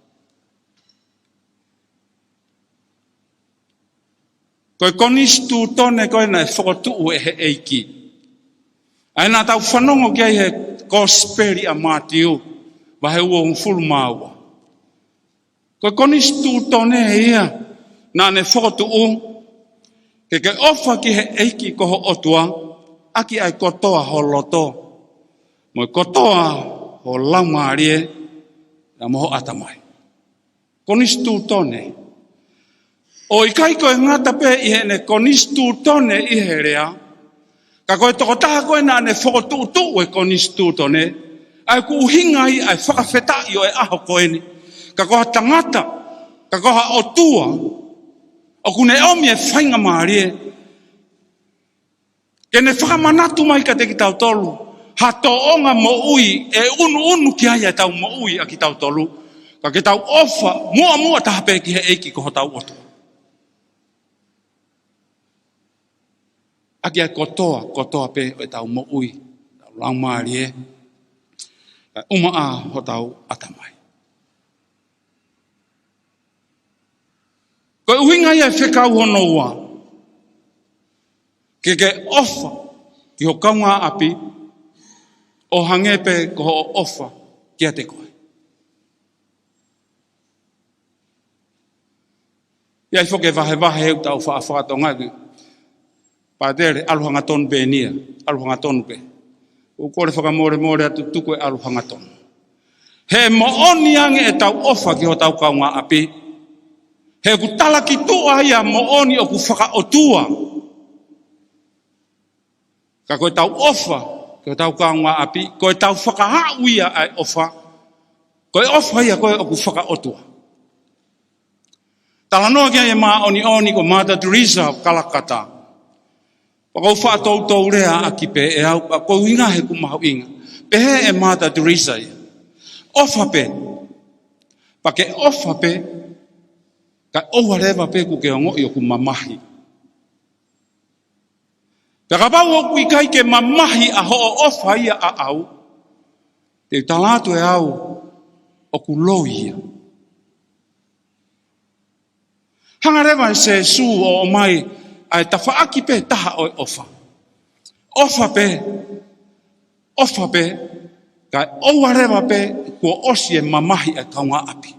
Koe konistu tone koe na e whakotuu e he eiki. Aina tau whanongo ki ai he kosperi a mātiu, wahe ua fulu māua. Koe konistu tone ia, nā ne whakotuu, ke ofa ki he eiki koho otua, aki ai kotoa ho loto, mo kotoa ho laumarie, na moho atamai. Konistu tone. O i kai koe ngata pe i he ne konistu tone i he rea, ka koe toko taha koe na ne whakotuutu e konistu tone, ai ku uhinga i ai whakawheta i o e aho koe ni, ka koha tangata, ka koha otua, o kune omi e whainga maarie, ke ne whakamanatu mai ka te ki tau tolu, ha to onga Moimoi, e unu ki ai e tau Moimoi a ki tau tolu, ka ke tau ofa, mua taha pe ki he eiki koho tau otua. Aki ai kotoa pe o tau Moimoi, tau laumaarie, umaa ho tau atamai. Koe uhinga ia whekau hono ua, ke ofa ki ho kaunga api, o hangepe ko ho ofa ki a te koe. Iai whoke vahe heu tau whaatonga, Padere, aluhanga tonu pe nia, aluhanga tonu pe. O kore whakamore atu tuku e aluhanga tonu. He mooni ange e tau ofa ki ho tau kaunga api. He ku talaki tua ia mooni o ku whakaotua. Ka koe tau ofa ki ho tau kaunga api, koe tau whakahau ia ai ofa. Koe ofa ia koe o ku whakaotua. Talanoa kia e maa oni ko Mata Teresa kalakata. Pakau whātou rea aki pe e au, ko inga he ku mahu inga. Pe he e Mata Teresa ia. Ofa pe. Pake ofa pe, ka owa rewa pe ku ke ongo i o ku mamahi. Pe ka pau o ku ikai ke mamahi a ho o ofa ia a au, te talatu e au o ku loi ia. Hanga rewa e se su o mai, ai ta whaaki pe taha o ofa. Ofa pe, kai owa rewa pe, kua osi e mamahi e kaunga api.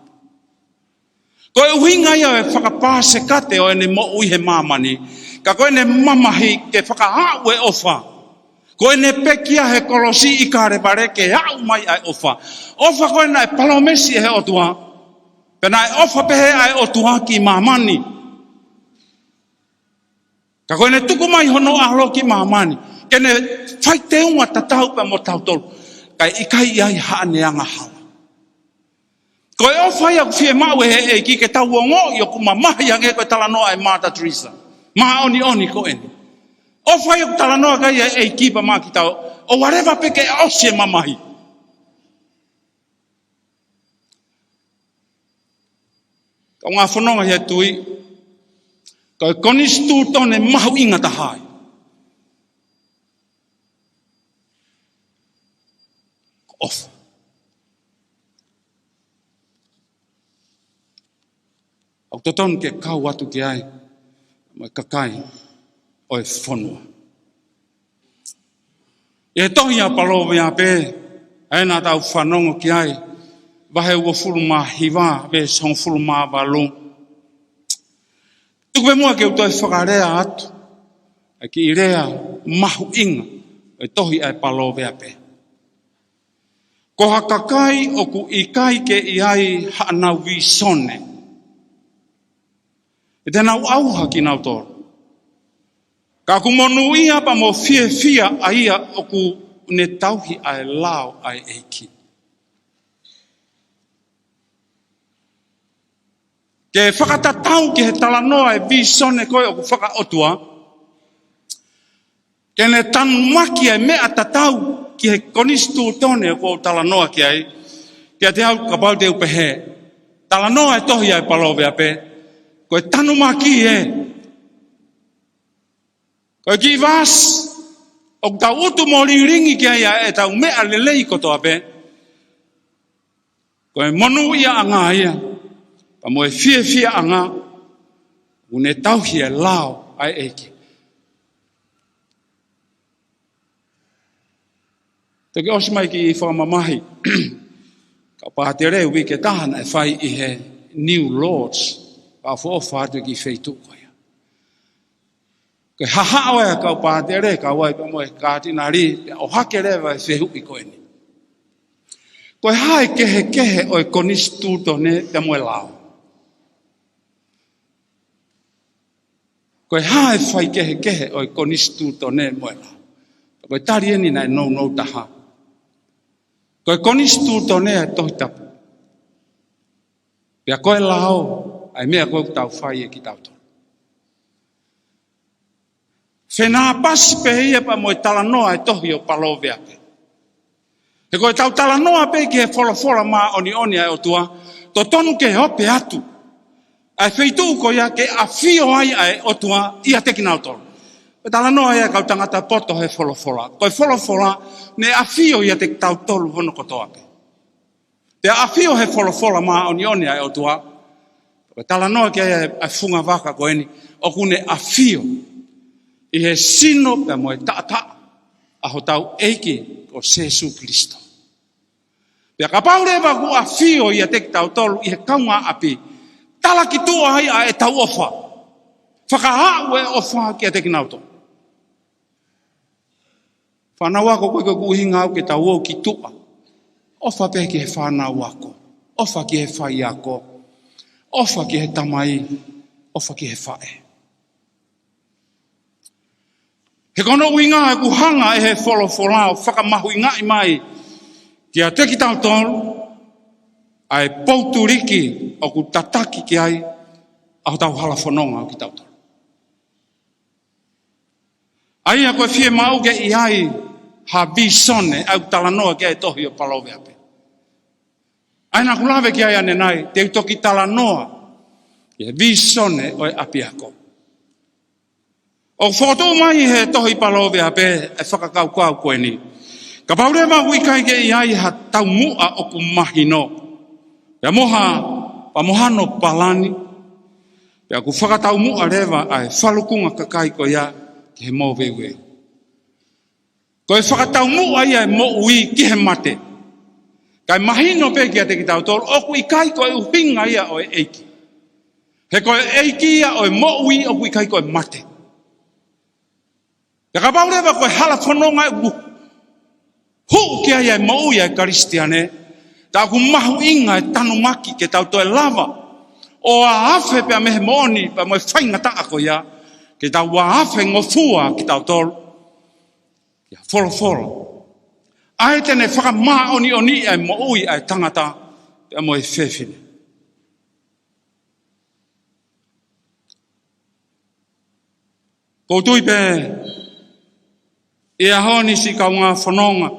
Koe uhinga ia e whakapāse kate o ene Moimoi he mamani, ka koe ne mamahi ke whakahau e ofa. Koe ne pekia he kolosi i kare pare ke hau mai ai ofa. Ofa koe na e palomesi e he otua, pena e ofa pe he ai otua ki mamani. Ka koe ne tuku mai hono ahlo ki mamani. Ke ne whai te unga tatau pa mo tau tolu. Kai ikai iai haane anga hala. Koe ofa ia kufie mau he ki ke tau ongo i o kumamahi ange koe talanoa e Mata Teresa. Maha oni ko eni. Ofa ia talanoa kai e ki pa maa ki tau. O wareva peke osi e mamahi. Ka ngā whanonga hea tui. Koe konistu tone mahu inga tahai. Ofa. Au toton ke kau atu ki ai, mai kakai o e whanua. E tohi a palo mea pe, e nā tau whanongo ki ai, wahe ua furuma hiwa, be song furuma walu. Tuku pe mua ke utoi whakarea atu, e ki i rea mahu inga, e tohi ai palo mea pe. Ko hakakai o ku ikai ke i ai haanau vi sone. E tēnau auha ki nau tōru. Ka ku monu ia pa mo fia a ia o ku ne tauhi ai lao ai eiki. Ke whakatatau ki he talanoa e visone koe o ku whakaotua. Ke ne tanu maki ai mea tatau ki he konistu tone o ko talanoa ki ai. Ke te au ka pau te upehe. Talanoa e tohi ai palovea pe. Koe tanu maki e. Koe ki vas, o tau utu mo ringi ki aia e tau mea lelei kotoa pe. Koe monu ia anga ia, pa moe fia anga, une tauhi e lao ai eiki. Toki osimai ki i whamamahi, ka pātere ui ke tahana e whai i he New Lords, pa whoofa atu ki wheitu koe. Ke hahao e kau pātere, ka wai pa moe kātinari, o hake rewa e whehu i koe ni. Koe hae kehe o e konistu tone te moe lao. Koe hae whai kehe o e konistu tone moe lao. Koe tari eni nai nou taha. Koe konistu tone e tohi tapu. Pea koe lao, ai mea koe tau whai e ki tau tō. Whenā pasi pe ia pa moe talanoa e tohi o palovea pe. He koe tau talanoa pe ki he wholofola mā oni ai o tua, to tonu ke hope atu. Ai wheitu ko ia ke a whio ai ai o tua ia teki nau tolu. E talanoa ia kau tangata poto he wholofola. Koe wholofola ne a whio ia teki tau tolu hono kotoa pe. Te a whio he wholofola mā oni ai o tua, koe talanoa ki ai funga waka ko eni, o kune a whio. I he sino pe moe taata a ho tau eiki o Jesu Kristo. Pea ka paurewa ku a whio i a teki tau tolu i he kaunga api, tala ki tua hai a e tau ofa. Whakahau e ofa ki a teki nau tolu. Whanau ako koe kuhinga au ke tau o ki tua. Ofa pe ki he whanau ako. Ofa ki he whai ako. Ofa ki he tamai. Ofa ki he whae. He kono uinga e ku hanga e he wholofolao whakamahu inga i mai ki a teki tau tolu ai pouturiki o ku tataki ki ai au tau hala whanonga o ki tau tolu. Ai a koe fie mau ke i ai ha bisone au talanoa ki ai tohi o palovea pe. Ai na kulawe ki ai ane nai te utoki talanoa ki he bisone o e api ako. O whoto mai he tohi palovea pe e whakakau koe ni. Ka paurewa wikai ke i ai ha tau mua o ku mahino. Pea moha, pa mohano palani. Pea ku whakatau mua rewa ai whalukunga kakai ko ia ki he mōwewe. Ko e whakatau mua ia e Moimoi ki he mate. Kai mahino pe ki a te ki tau tolu, o ku ikai ko e uhinga ia o e eiki. He ko e eiki ia o e Moimoi o ku ikai ko e mate. Ka kapaurewa koe hala whanonga e huu ki ai e Moimoi e karistiane, ta ku mahu inga e tanu maki ke tau toe lava, o a afe pia mehe mooni, pa moe whaingata ako ia, ke tau a afe ngofua ki tau tolu, ia wholo. Ai tene whakamaa oni e Moimoi e tangata, pia moe whewhine. Koutui pe, e ahoni si kaunga whanonga.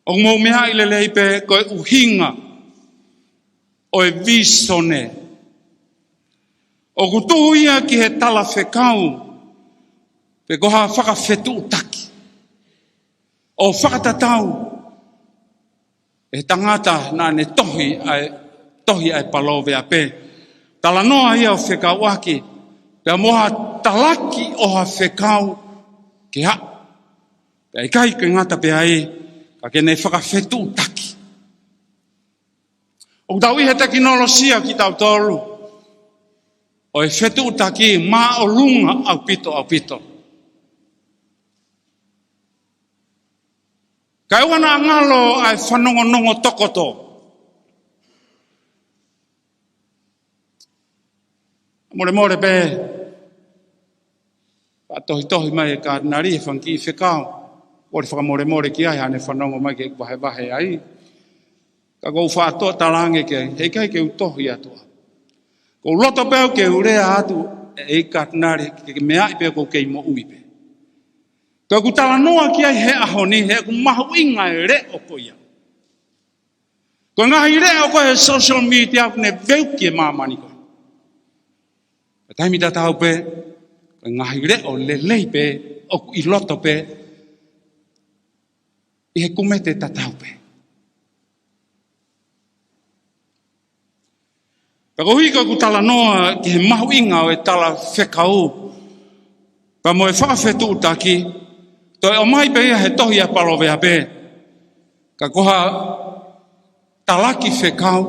O ngō mea i lelei pe koe uhinga o e visone. O kutuia ki he tala whekau pe koha whakawhetu utaki. O whakatatau e tangata nā ne tohi ai palovea pe. Tala noa ia o whekau aki pe moha talaki o ha whekau ki ha Pea kai ke ngata pea ka kene whakawhetu taki. O tau ihe teknolosia ki tau tolu. O e whetu taki mā o lunga au pito. Kai wana ngalo ai whanongonongo tokoto. More pe. Tohi mai ka nari e whanki i whekao. O le whakamore ki ai hane whanongo mai ke wahe ai. Ka kou whātoa talange ke hei kai ke utohi atua. Ko loto peo ke urea atu e ka nari ke mea i peo kou kei Manamo'ui pe. Ka ku tala noa ki ai he ahoni he ku mahu inga e re o ko ia. Ko ngahi re o ko he social media ne veu ki e mamani ko. Ka taimi ta tau pe, ka ngahi re o lelei pe, o ku i loto pe, i he kumete ta tau pe. Ka hui ka ku tala noa ki he mahu inga o e tala whekau. Pa mo e whakawhetu utaki, to e o mai pe ia he tohi a palovea pe. Ka koha talaki whekau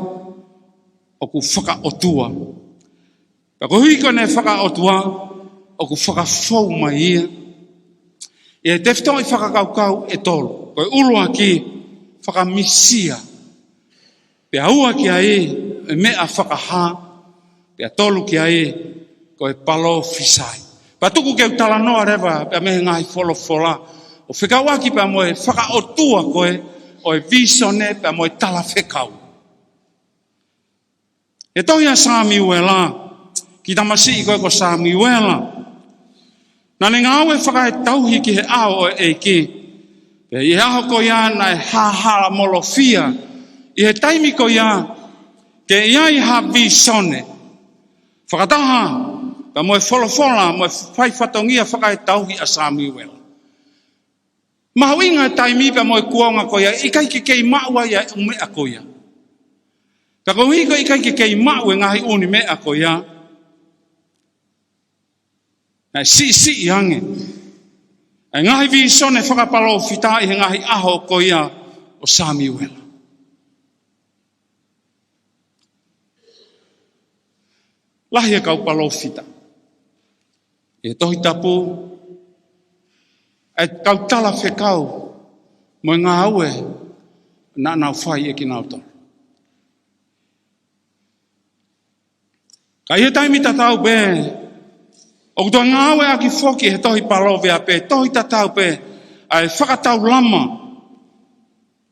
o ku whakaotua. Ka hui ka ne whakaotua o ku whakawhau mai ia. I e tefto i whakakaukau e tolu. Ko e ulua ki whakamisia. Pe aua ki ai e mea whakaha. Pe tolu ki ai ko e palo fisai. Pa tuku ke utala noa rewa pe mehe ngai wholofola. O whekau aki pe mo e whakaotua koe o e visone pe mo e tala whekau. E tohi a Sami Uela. Ki tamasi i koe ko Sami Uela. Na ne ngā aue whakae tauhi ki he ao o e ki. Pe i aho ko ia na e hahara molofia. I he taimi ko ia ke ia i ha visone. Whakataha. Ka mo e wholofola, mo e whaifatongia whakae tauhi a Sami Uela. Mahu inga e taimi pa mo e kuonga ko ia, i kai ke kei maua ia umea ko ia. Ka kohi ko i kai ke kei mau e ngahi uni mea ko ia. Nai si i hange. E ngahi visone whakapalo fita i he ngahi aho ko ia o Sami Uela. Lahi e kau palo fita. E tohi tapu, e kau tala whekau, mo ngā aue, na nau whai e ki nau tonu. Ka i he taimi tatau pe, o kutua ngā aue a ki whoki he tohi palo vea pe, tohi tatau pe, a e whakatau lama.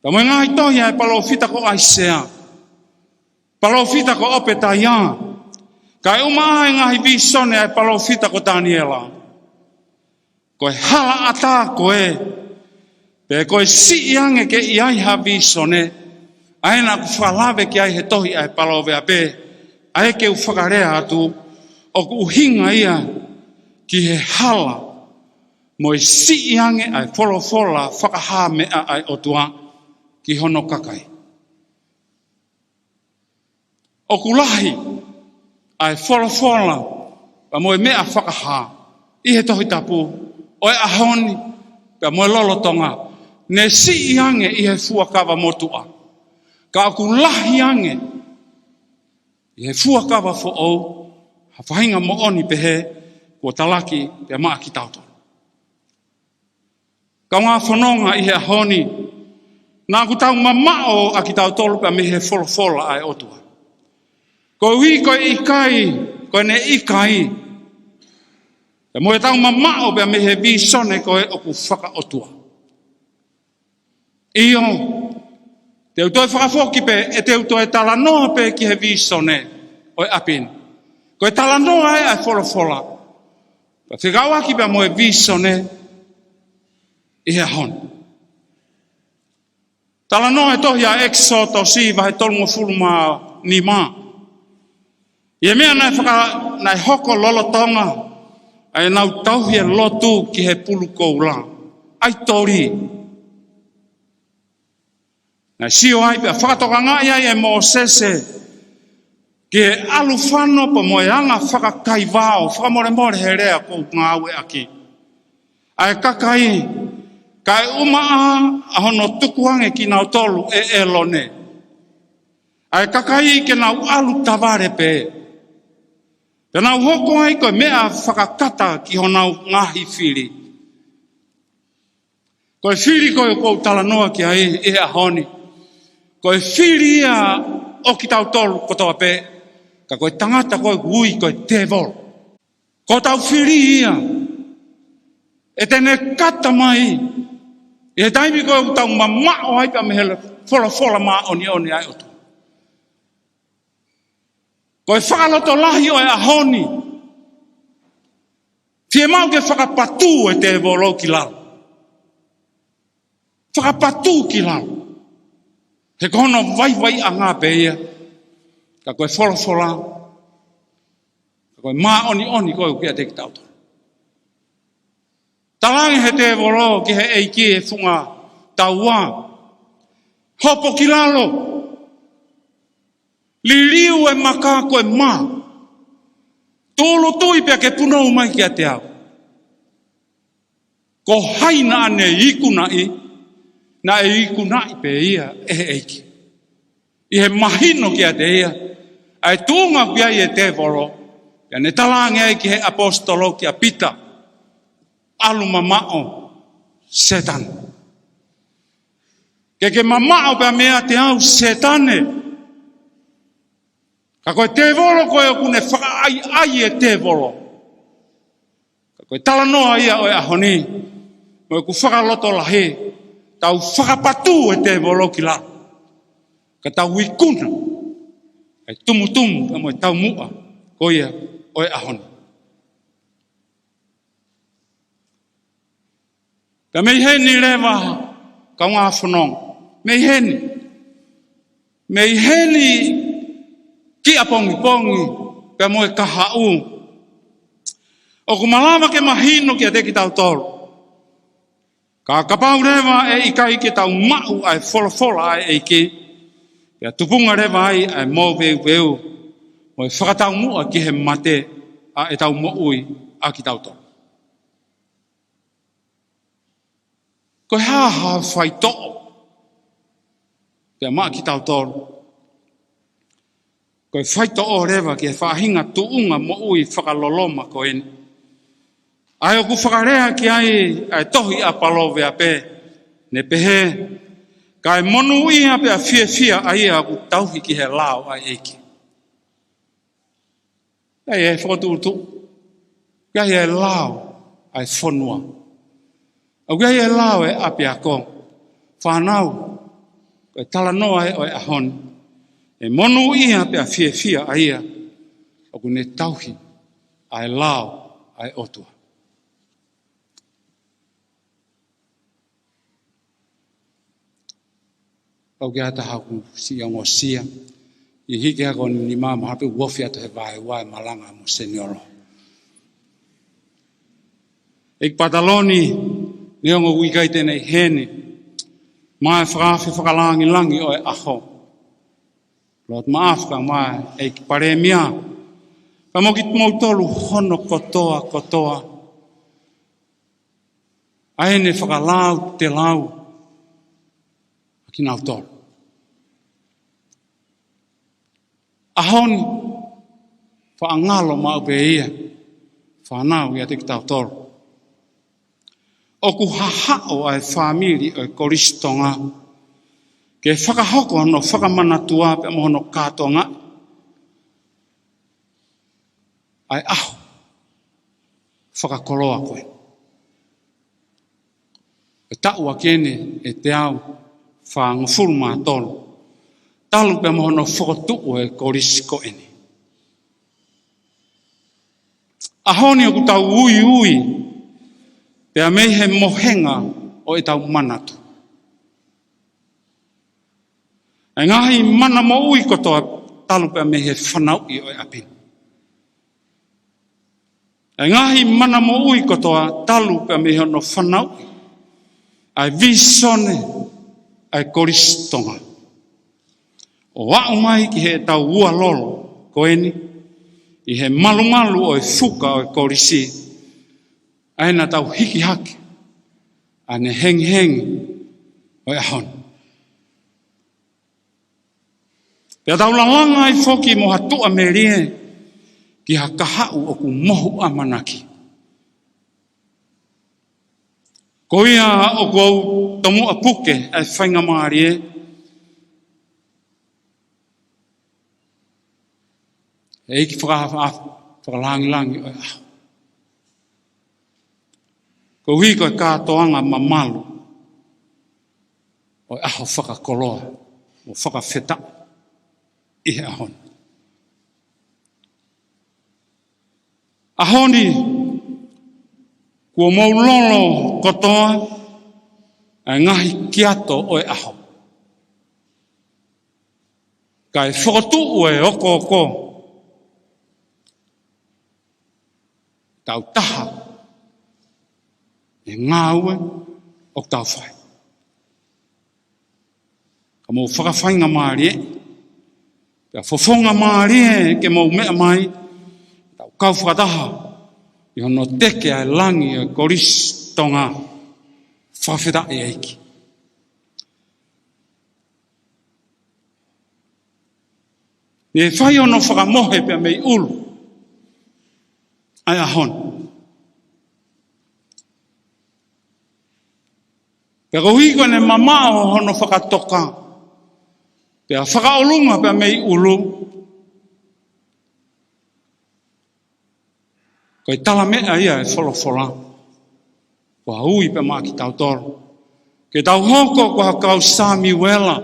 Ka mo ngā i tohi a e palo fita ko aisea, palo fita ko ope taia, ka e umaa e ngahi visone ai palo fita ko Daniela. Ko e hala ata ko e. Pe ko e si iange ke iai ha visone. Aena ku whalawe ki ai he tohi ai palo vea pe. Ae ke u whakarea atu. O ku uhinga ia ki he hala. Mo e si iange ai wholofola whakaha mea ai otua ki hono kakai. O ku lahi. Ai wholofola, pa mo e mea whakaha, i he tohi tapu, o e ahoni, pa mo e lolotonga, ne si i ange i he fuakawa motua. Ka aku lahi ange, i he fuakawa fo au, ha whahinga mo oni pehe, kua talaki, pe maa ki tauto. Ka ngā whanonga i he ahoni, nā ku tau mamao a ki tautolu, pa me he wholofola ai otua. Ko hui ko ikai, ko ne ikai. E mo e tau mamao bea me he visone ko e oku whakaotua. Iyo, te utoe whakafoki pe, e te utoe tala noa pe ki he visone o e apin. Ko e tala noa e ai wholofola. Pa whikaua ki bea mo e visone i he hon. Tala noa e tohi a exoto siva he tolungo fulma ni maa. Ia mea nai hoko lolotonga, ai nau tauhi e lotu ki he pulu koula. Ai tori. Nai sio ai pia whakatoka ngai ai e Mosese, ki he alu whano pa mo e anga whakakai vao, whakamore more he rea ko ngā ue aki. Ai kakai, Kai ahono tukuange ki nau tolu e lone. Ai kakai ke nau alu taware pe. Te nau hoko ai koe mea whakakata ki honau ngahi whiri. Koe whiri koe kou talanoa ki ai e ahoni. Koe whiri ia o ki tau tolu kotoa pe. Ka koe tangata koe ui koe te vol. Ko tau whiri ia. E tene kata mai. E taimi koe tau mamao ai ka mehele fola maa oni ai otu. Koe whakaloto lahi o e ahoni. Fie mau ke whakapatu e te volo ki lau. Whakapatu ki lau. He kono vai a ngā pe ia. Ka koe fola. Ka koe maa oni koe kia te ki tauto. Talangi he te volo ki he eiki e funga taua. Hopo ki lalo. Liliu e maka koe mā. Tolo tui pia ke punau mai ki a te au. Ko haina ane ikunai. Na e ikunai pe ia e eiki. I he mahino ki a te ia. Ai tūnga pia i e te volo. Pia ne talangi ai ki he apostolo ki a pita. Alu mamao. Setan. Ke mamao pia mea te au setane. Ka koe te volo koe o kune ai e te volo. Ka koe talanoa ia o e ahoni. Moe ku whakaloto lahe. Tau whakapatu e te volo ki la. Ka tau ikuna. Ai tumu. Ka moe tau mua. Ko ia o e ahoni. Ka mei heni rewa ka ngā whanong. Mei heni ki a pongi, pia moe kahau. O ku malama ke mahino ki a te ki tau tolu. Ka kapau rewa e ikai ki tau mau ai fola ai eiki. Pia tupunga rewa ai ai mō veu. Moe whakatau mua ki he mate a e tau mo'ui a ki tau tolu. Ko haha whai to'o. Pia maa ki tau tolu. Koe whaito o rewa ki e whahinga tuunga mo'ui whakaloloma ko eni. Ai o ku whakarea ki ai tohi a palove a pe. Ne pehe. Kai monu ia pe a fia ai a ku tauhi ki he lao ai eiki. Kai e whakaturutu. Kai e lao ai whonua. Au kai e lao e api a kong. Whanau. Koe talanoa e o e ahoni. E monu ia pe a fia aia. O kune tauhi. Ai lao. Ai otua. Au ke ata haku si ango sia. I hike hako ni mama hape wofi ato he wai malanga mo senioro. Ik pataloni. Ni ango wikai tene hene. Mai whakafi whakalangi o e aho. Lot maafka mai e ki paremia. Ka mokit mau tolu hono kotoa. Aene whakalau te lau. Aki nau tolu. Ahoni. Whaangalo mau pe ia. Whanau ia te ki tau tolu. Oku hahao ai whamiri o Kolisi Tonga. Ke whakahoko no Fakamanatu pe mohono kātonga. Ai aho. Whakakoloa koe. E taua kene e te au whaangufuru mātolu. Talu pe mohono whakotuo e Kolisi ko eni. Ahoni oku tau ui. Pea mei he mohenga o e tau manatu. E ngahi Manamo'ui kotoa talu pea me he whanau i o e api. E ngahi Manamo'ui kotoa talu pea me he no whanau i. Ai visone ai Kolisi Tonga. O wau mai ki he tau ua lolo ko eni. I he malu o e fuka o e Kolisi. Aina tau hiki haki. ane heng o ahon. Pea taulalanga I foki mo hatua merie ki hakahau o ku mohu amanaki. Ko ia o ku au tomu apuke ai whainga maarie e iki whakalangi o aho. Ko hui koe kātoanga mamalu o aho whakakoloa o whakawheta I ahon. Ahoni kua maulolo kotoa ai ngahi kiato o aho. Kai whakatu ue oko tau taha e ngāue o tau whai. Ka mō whakawhainga maari pia fofonga maari ke mō mea mai tau kau whakataha I hono teke ai langi o Kolisi Tonga whawheta I eiki. Ni whai ono whakamohe pia mei ulu ai ahon. Pea kohi koe ne mamao hono whakatoka. Pea whakaolunga pea mei ulu. Koe tala mea ia e wholofola. Kua hui pea maa ki tau toro. Ke tau hoko kua kau Sami Wela.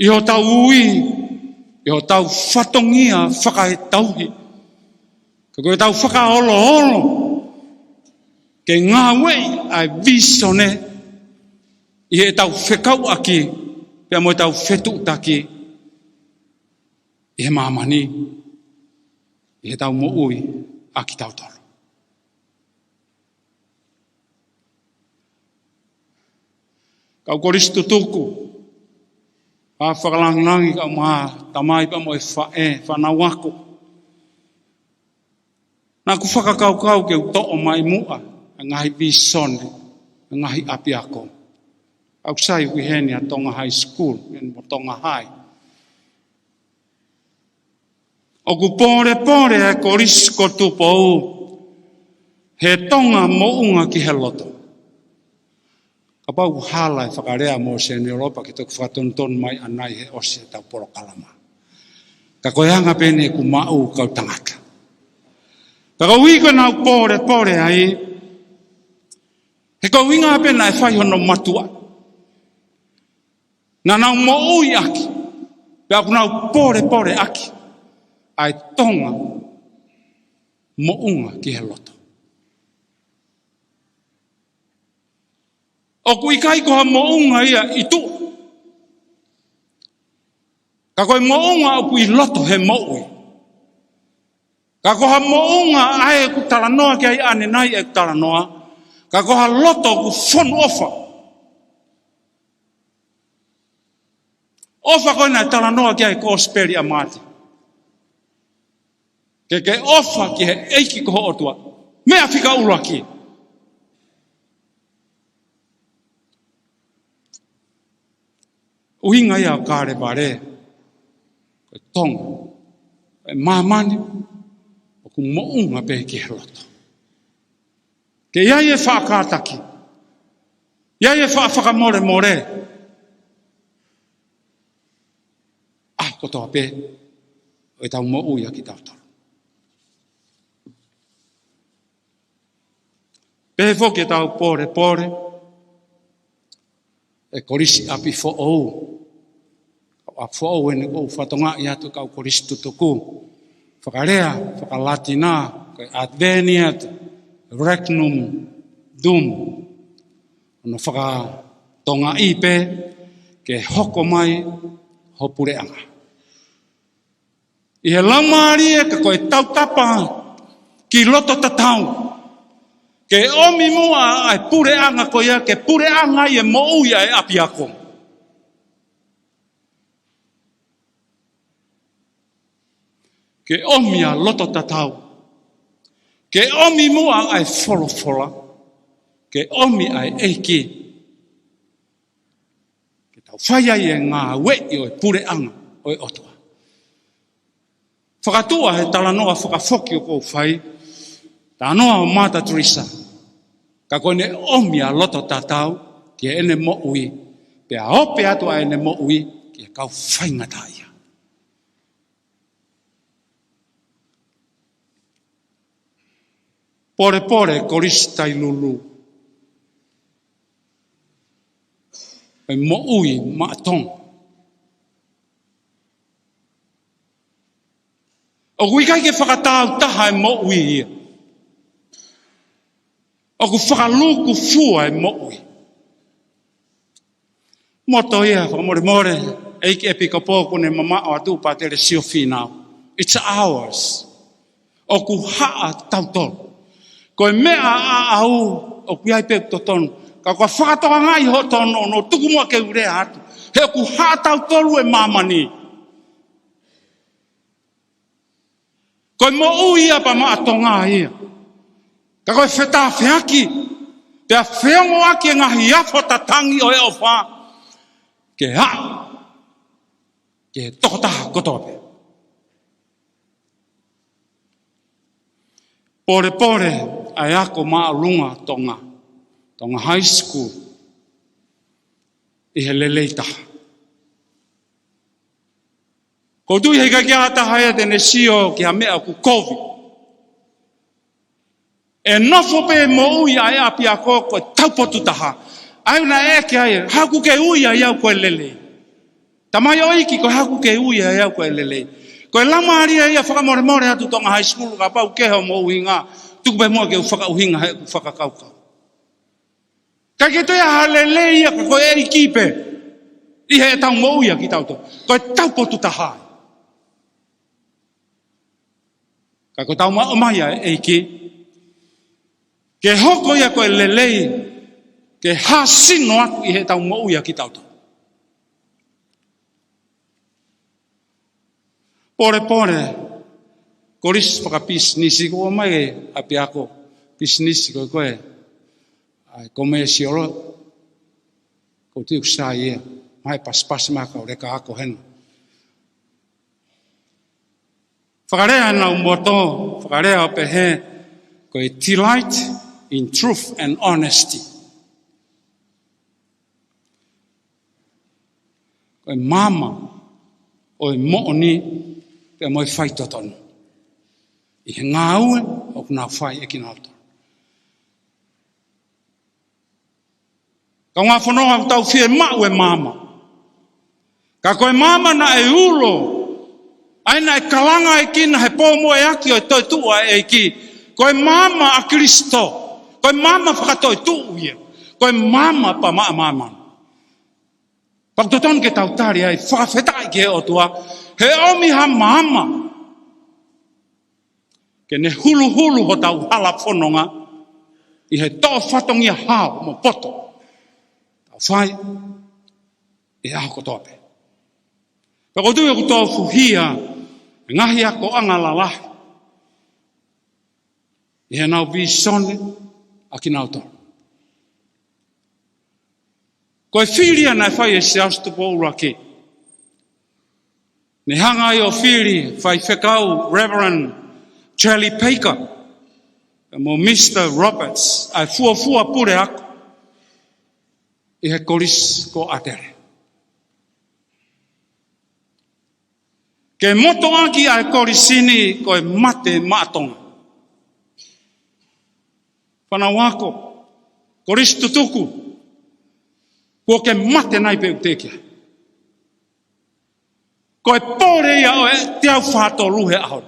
Iho tau ui. Iho tau whatongia whakae tauhi. Ka koe tau whakaolo. Ke ngā wei ai visone. Ihe tau whekau aki. Pea moe tau whetu taki. Ihe mamani. Ihe tau mo'ui aki tau toro. Kau Kolisi tutuku. A whakalangi kau maa. Tamai pa moe whanau ako. Nā ku whakakau ke uto'o mai mua. Ngahi visone. Ngahi api ako. Au sai wiheni a Tonga High School, en Tonga High. O ku pore e Kolisi kotu pou, he tonga mo'unga ki he loto. Ka pau hala e whakarea mo se ni Europa ki toku whakatonton mai anai he ose tau poro kalama. Ka koeanga pene ku mau kau tangata. Ka kau wiko nau pore ai, he kau winga pena e whai hono matua. Na nau mo'ui aki. Pea aku nau pore aki. Ai tonga mo'unga ki he loto. O ku ikai koha mo'unga ia I tu. Ka koe mo'unga o ku I loto he mo'ui. Ka koha mo'unga ai ku talanoa ki ai ane nai e ku talanoa. Ka koha loto ku whonu ofa. Ofa koe nai talanoa ki ai kōsperi a mate. Ke ofa ki he eiki koho otua. Mea whika ura ki. Uhinga ia o kāre bare. Koe tonga. Koe mamani. O ku mo'unga pe ki he loto. Ke iai e whaakātaki. Iai e whakamore. Kotoa pe, o tau mo'ui aki tau toro. Pe foke tau pore, e Kolisi api fo'ou. A fo'ou ene kou whatonga I atu kau Kolisi tutuku. Whakarea, whakalatina, kai adveniat, regnum, dum. Ono whakatonga I pe, ke hoko mai, hopureanga. I he lamari e ka koe tautapa ki loto tatau. Ke omi mua ai pureanga ko ia, ke pureanga I e mo'ui ai api ako. Ke omi a loto tatau. Ke omi mua ai wholofola. ke omi ai eiki. Ke tau whaia i ngā wei o pure anga o otua. Whakatua he talanoa whakafoki o kou whai, ta anoa o Mata Teresa, ka kone omi a loto tatau, ki ene mo'ui, pe a ope atu a ene mo'ui, ki kau whaingata ia. Pore Kolisi tai lulu. E mo'ui maatonga. O kui kai ke whakatau taha e mo'ui ia. O ku whakaluku fua e mo'ui. Moto ia, whakamore, eiki e pika pōku ne mama o atu pātere sio Finau. It's ours. O ku haa tautoro. Ko e mea a au o kui ai pe totonu. Ka kua whakatoa ngai ho tono no tuku mua ke urea atu. He o ku haa tautoro e mamani. Ko e mo ia pa maa tonga ia. Ka koe whetā whiaki. Pea whiongo aki e ngahi afo tatangi o e o wha. Ke haa. Ke tokotaha kotope. Pore, ai ako maa lunga tonga high school. I he lelei taha. Ko tui hei kai kia taha ea tene sio ki ha mea ku COVID. E nofo pe mo ui ai api a ko taupotu taha. Ai una e ki ai, haku ke ui ai au koe lelei. Tamai oiki ko haku ke ui ai au koe lelei. Ko e lama aria ia whakamore atu tonga high school ka pau keho mo uhinga. Tuku pe mua ke u whakauhinga he u whakakaukau. Kai ke toia halelei ia ka koe e kipe. I he tau mo uia ki tauto. Ko e taupotu taha. Ka ko tau maia e ki. Ke hoko ia koe lelei. Ke hasino aku i he tau mo uia ki tauto. Pore, Kolisi whakapisnisi ko mai api ako pisnisi koe. Ai komesiolo ko tiu sa ia. Mai pas maka o reka ako henu. Whakarea na umoto, whakarea o pehe koe delight in truth and honesty. Koe mama o e mo'oni pe moi whai totonu. I he ngā ue o kuna whai e kina auto. Ka ngā whanoa o tau whie mau e mama. Ka koe mama na e ulo. Aina e kalanga e kina he pōmo e aki o e toi tua e ki. Koe mama a Kristo. Koe mama whakatoi tuu ia. Koe mama pa maa mama. Pakutotonu ke tau tari ai whakawhetai ke o tua. He omi ha mama. Ke ne hulu ho tau hala whanonga. I he tō whatongi a hao mo poto. Tau whai. E aho kotope. Pakotui o kuto fuhia. Ngahi ako angalalahi. I he nau bisone. Aki nau tō. Koe whiria nai whai e se austu pōura ki. Ne hanga i o whiri whai whekau Reverend Charlie Baker. Mo Mr. Roberts. Ai fua pure ako. I he Kolisi ko Atele. Ke moto aki ai Kolisini koe mate maatonga. Whanau ako. Kolisi tutuku. Ko ke mate nai pe utekia. Ko e pore ia o e te au whato ruhe ahon.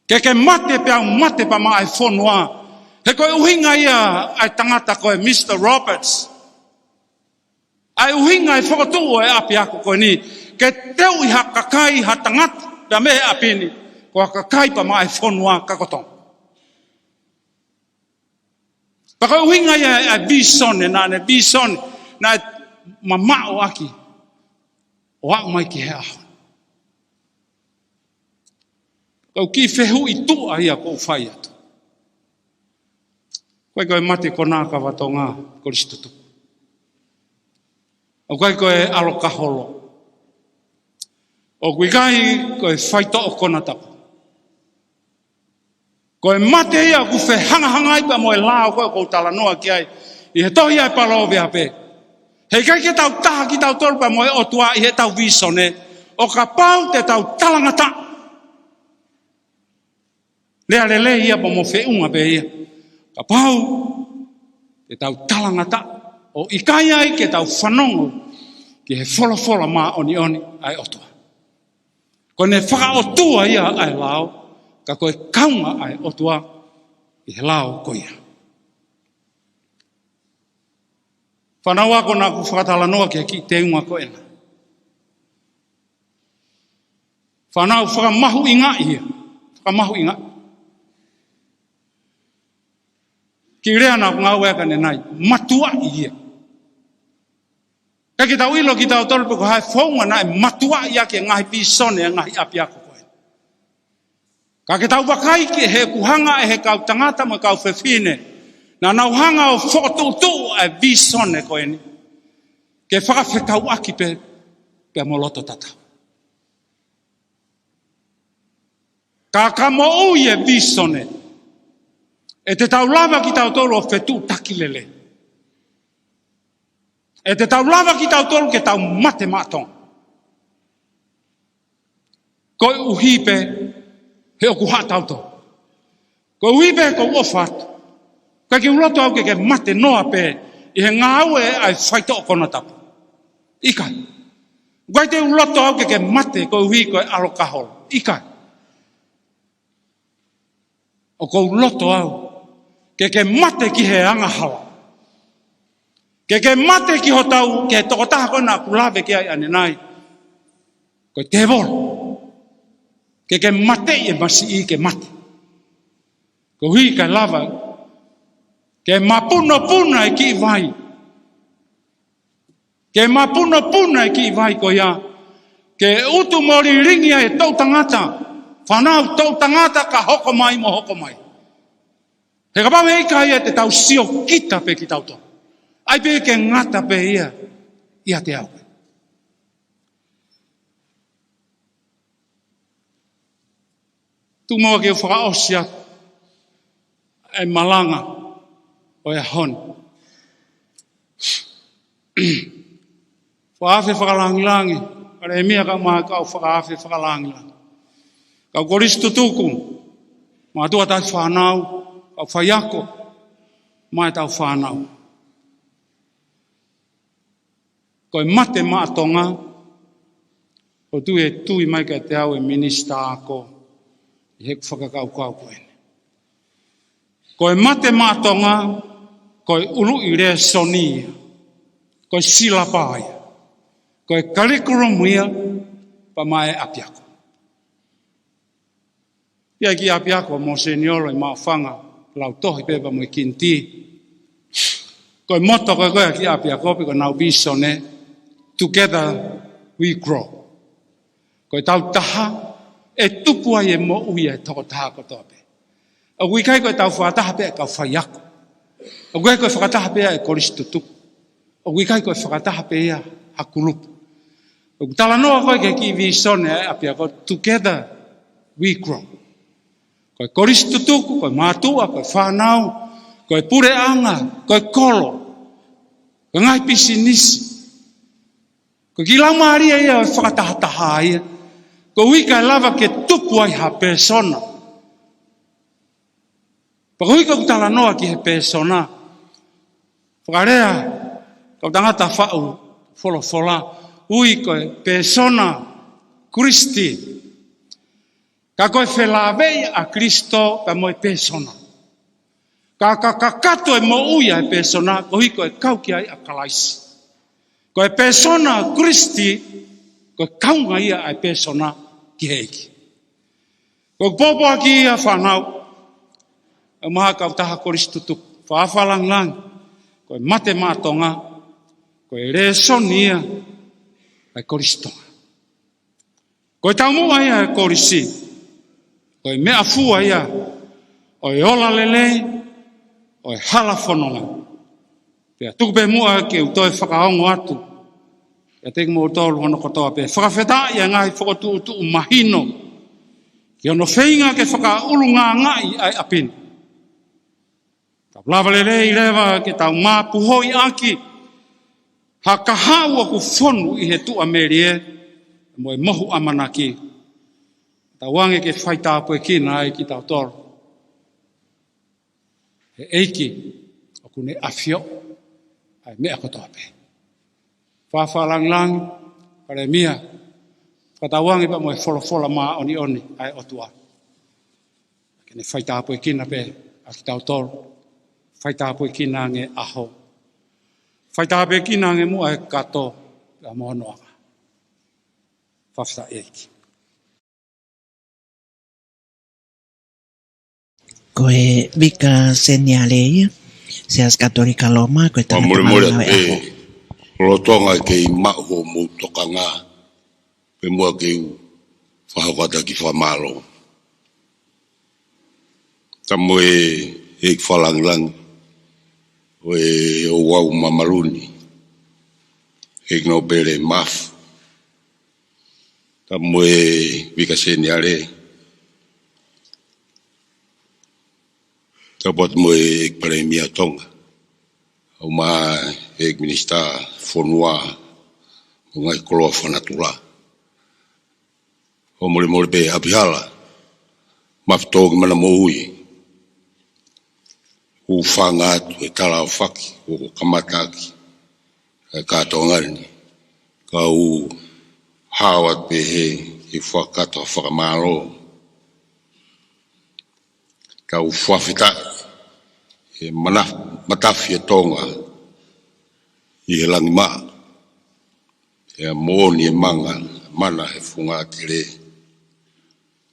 Ke mate pe au mate pa ma ai whonua. He koe uhinga ia ai tangata koe Mr. Roberts. Ai uhinga i whakatuu e api ako koe ni. Ke teu i hakakai ha tangata da mehe api ni. Ko hakakai pa ma ai whonua kakotong. Pa koe uhinga ia ai bisone na ne bisone. Na mamao aki. O ako mai ki he aho. Kau ki whehu i tua ia kou whai atu. koe mate kona ka watonga Kolisi tutu. O koe alo kaholo. O koe whaito o kona tapu. Koe mate ia ku whe hanga ipa mo e lao koe kou tala noa ki ai. I he tohi ai palo vea pe. Hei kai ke tau taha ki tau tolpa mo e otua i he tau visone. O ka pau te tau talangata. Lea lele ia po mo whiunga pe ia. Ka pau te tau talangata. O ikai ai ke tau whanongo ki he whola ma oni ai otua. Ko ne whakaotua ia ai lao. Ka koe kaunga ai otua i he lao ko ia. Whanau ako nā ku whakatala noa ki te unga ko ena. Whanau whakamahu inga ia. Whakamahu inga. Ki rea nā ku ngau eka ne nai. Matua ia. Ka ki tau ilo ki tau tolpe ko hai whaunga nai. Matua ia ke ngahi pisone e ngahi api ako ko ena. Ka ki tau wakai ki he kuhanga e he kau tangata mo kau whewhine. Na nau hanga o whokotutu e visone ko eni. Ke whakawhekau aki pe moloto tata. Ka Manamo'ui e visone. E te tau lava ki tau tolu o whetu takilele. E te tau lava ki tau tolu ke tau mate matong. Koe uhipe he oku hatau to. Koe uhipe ko ofatu. Ka ki uloto au ke mate noa pe i he ngā au e ai whaito o kona tapu. Ikai. Kai te uloto au ke mate ko uhi ko e alo kaholo. Ikai. O ko uloto au ke mate ki he anga hawa. Ke mate ki ho tau ke tokotaha kona kulave ki ai ane nai. Ko te vol. Ke mate e masi i ke mate. Ko hui ka lava ke mapuna e ki vai. Ke mapuna e ki vai ko ia. Ke utu mori ringia e tau tangata. Whanau tau tangata ka hoko mai mo hoko mai. He ka pau hei kai e te tau sio kita pe ki tau to. Ai pe ke ngata pe ia te au. Tu moa ke whakaosia e malanga. O e hon. Whaafe whakalangilangi. Kare mea ka maa kau whaafe whakalangilangi. Kau Kolisi tutuku. Maa tua tai whanau. Kau whaiako. Mai tau whanau. Koe mate maatonga. O tu e tui mai ka te au e minista ako. I heku whakakau koene. Koe mate maatonga. Koe ulu i rea sonia. Koe silapāia. Koe curriculum ia. Pa mai apiako. Ia ki apiako mo seniolo i maafanga. Lau tohi pepa mo i kinti. Koe moto koe ki apiako. Koe nau visone. Together we grow. Koe tau taha. E tupua e Manamo'ui e toko taha kotoa pe. A wikai koe tau whaataha pe kau whaiako. O koe koe whakataha pea e Kolisi tutuku. O wikai koe whakataha pea hakulupu. O tala noa koe ke ki visone e apia koe together we grow. Koe Kolisi tutuku, koe mātua, koe whanau, koe pureanga, koe kolo. Koe ngai pisi nisi. Koe ki lau maaria ia e whakataha ia. Koe wikai lava ke tupu ai ha persona. Pakoi ka tala noa ki he persona. Whakarea, kau tangata whau, whola, ui koe persona Kristi. Ka koe whelawei a Kristo ka moe persona. Ka kakato e Manamo'ui a persona, kohi koe kau ki ai a kalaisi. Koe persona Kristi, koe kaunga ia a persona ki heiki. Koe popoa ki ia whanau, e maha kau taha Kolisi tutuku. Whaafalang, koe mate mātonga, koe resonia, ai Kolisi Tonga. Koe taumua ia e Kolisi, koe mea fua ia, o e ola lele, o e hala whanonga. Pea tuku pe mua ke utoi whakaongo atu. Ia teki mo utolu hono kotoa pe. Whakawheta ia ngai whakotu utu mahino. Ki ono whainga ke whakaulu ngā ngai ai apini. Ka blavalele i lewa ke tau māpuhoi aki. Ha kahaua ku whonu i he tu amerie. Mo e mohu amana ki. Ta wange ke whaitapu e kina ai ki tau toro. He eiki, o kune awhio, ai mea kotoa pe. Whawhalang, pare mia, whatawange pa mo e wholofola maa oni oni, ai otua. Kene whaitapu e kina pe, a ki tau toro. Whaitapu e kina nge aho. Whaitapu e kina nge mua e kato, a mohonoanga. Whawhita eiki. Koe vika senyale seas katolika Loma koe tanga Mure Rotonga ke i maho mo tokanga. Pe mua ke u whahokata ki whamalo. Tamo e whalanglang. O e Ouau Mamaruni. E no bere maf. Tamo e vika senyale. Tapot mo e Premier Tonga. O ma e minista fonua o ngai koloa whanatula. O mole pe apihala. Maftogi Manamo'ui. U whanga atu e tala o whaki o kamataki. E kātongani. Ka u hawat pe he i whakata whakamaro. Ka u whawhitai. E matafi e tonga i he langi maa. E mooni e manga, mana e Funga Atele.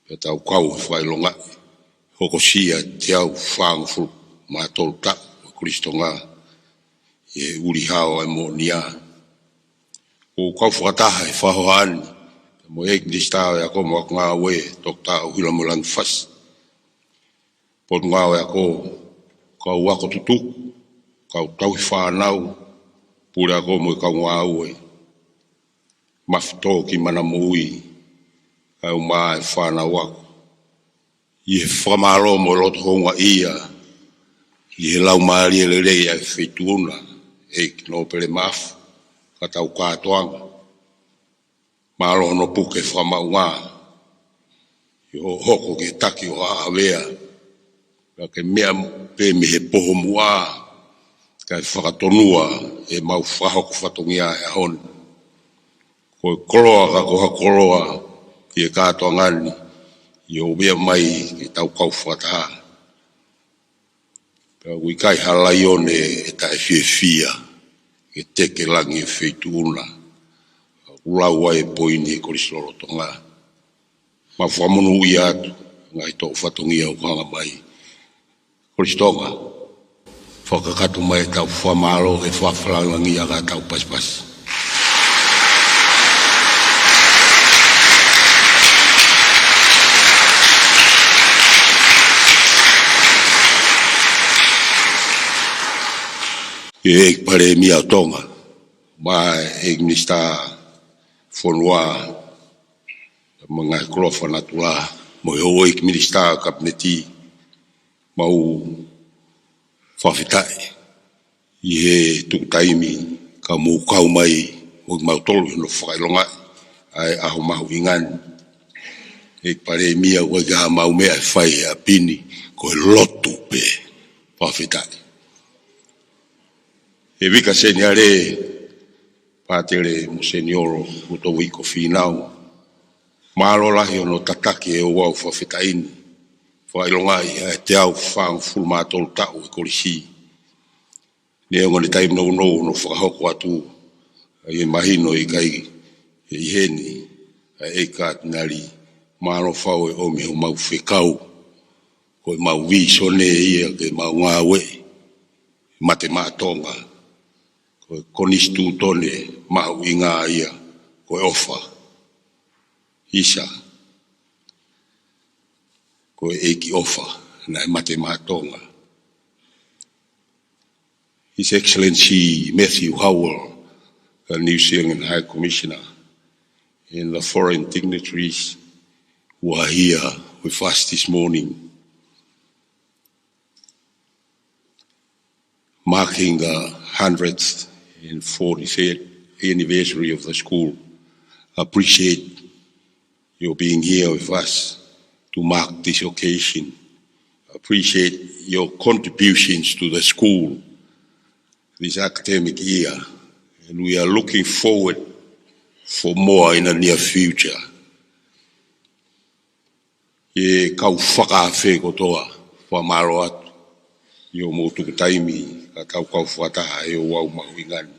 E tau kau e whailonga. Hoko sia te au whaanga fulu maa tolu ta o Kolisi Tonga. E uri hao e mooni a. O kau whakataha e whahoani. Mo e minister e ako mo ako ngā we Dr. Ouau Malanga Fakamanatu. Pot ngā we ako kau wako tutu, kau tau whanau, pura ko mo kau ngā ue. Mafito ki Manamo'ui, kau maa e whanau wako. I he whamaro mo loto honga ia, i he lau maari e lelei ai whetuna, e kino pere mafu, ka tau kātoanga. Maro no puke whamau ngā, i ho hoko ke taki o haawea, ke mea pe me he poho mua, kai whakatonua e mau whahoko whatongia e hon. Ko koroa ka koha koroa i e kātoa ngani, i o mea mai ki tau kau whataha. Pea ui kai halaione e tae whia, e teke langi e wheituuna. Ulaua e poini e Kolisi Tonga. Ma whamonu ui atu, ngai tō whatongia o kanga mai. Kolisi Tonga, whakakatu mai tau whamaro e whawhalangi a tau paspas. E pare mia Tonga, ma e minista fonua, mga koloa whanatula, mo e o e minista kabineti, mau whawhitai i he tukutaimi ka mūkau mai o mau tolu no whakailonga ai aho mahu ingani e pare mia o ga mau mea whai a pini ko e lotu pe whawhitai e vika senyare pātere mo senioro Lutoviko Finau malo lahi ono tataki e o wau whawhitaini whailongai e te au whaang fulmatol tau e Kolisi. Nea ngone taim no no whakahoko atu e mahino i kai e heni e kat nari maro whau e omi ho mau whekau ko e mau visone ia ke mau ngawe mate mātonga ko e konistu tone mau inga ia ko e ofa isa ko e ki ofa na mate matonga His Excellency Matthew Howell, the New Zealand High Commissioner, and the foreign dignitaries who are here with us this morning, marking the 143rd anniversary of the school. I appreciate your being here with us to mark this occasion. I appreciate your contributions to the school this academic year, and we are looking forward for more in the near future. E kau whakawhe kotoa, whamaro atu, i o motu taimi, ka kau whataha e o Ouau Malanga ngani.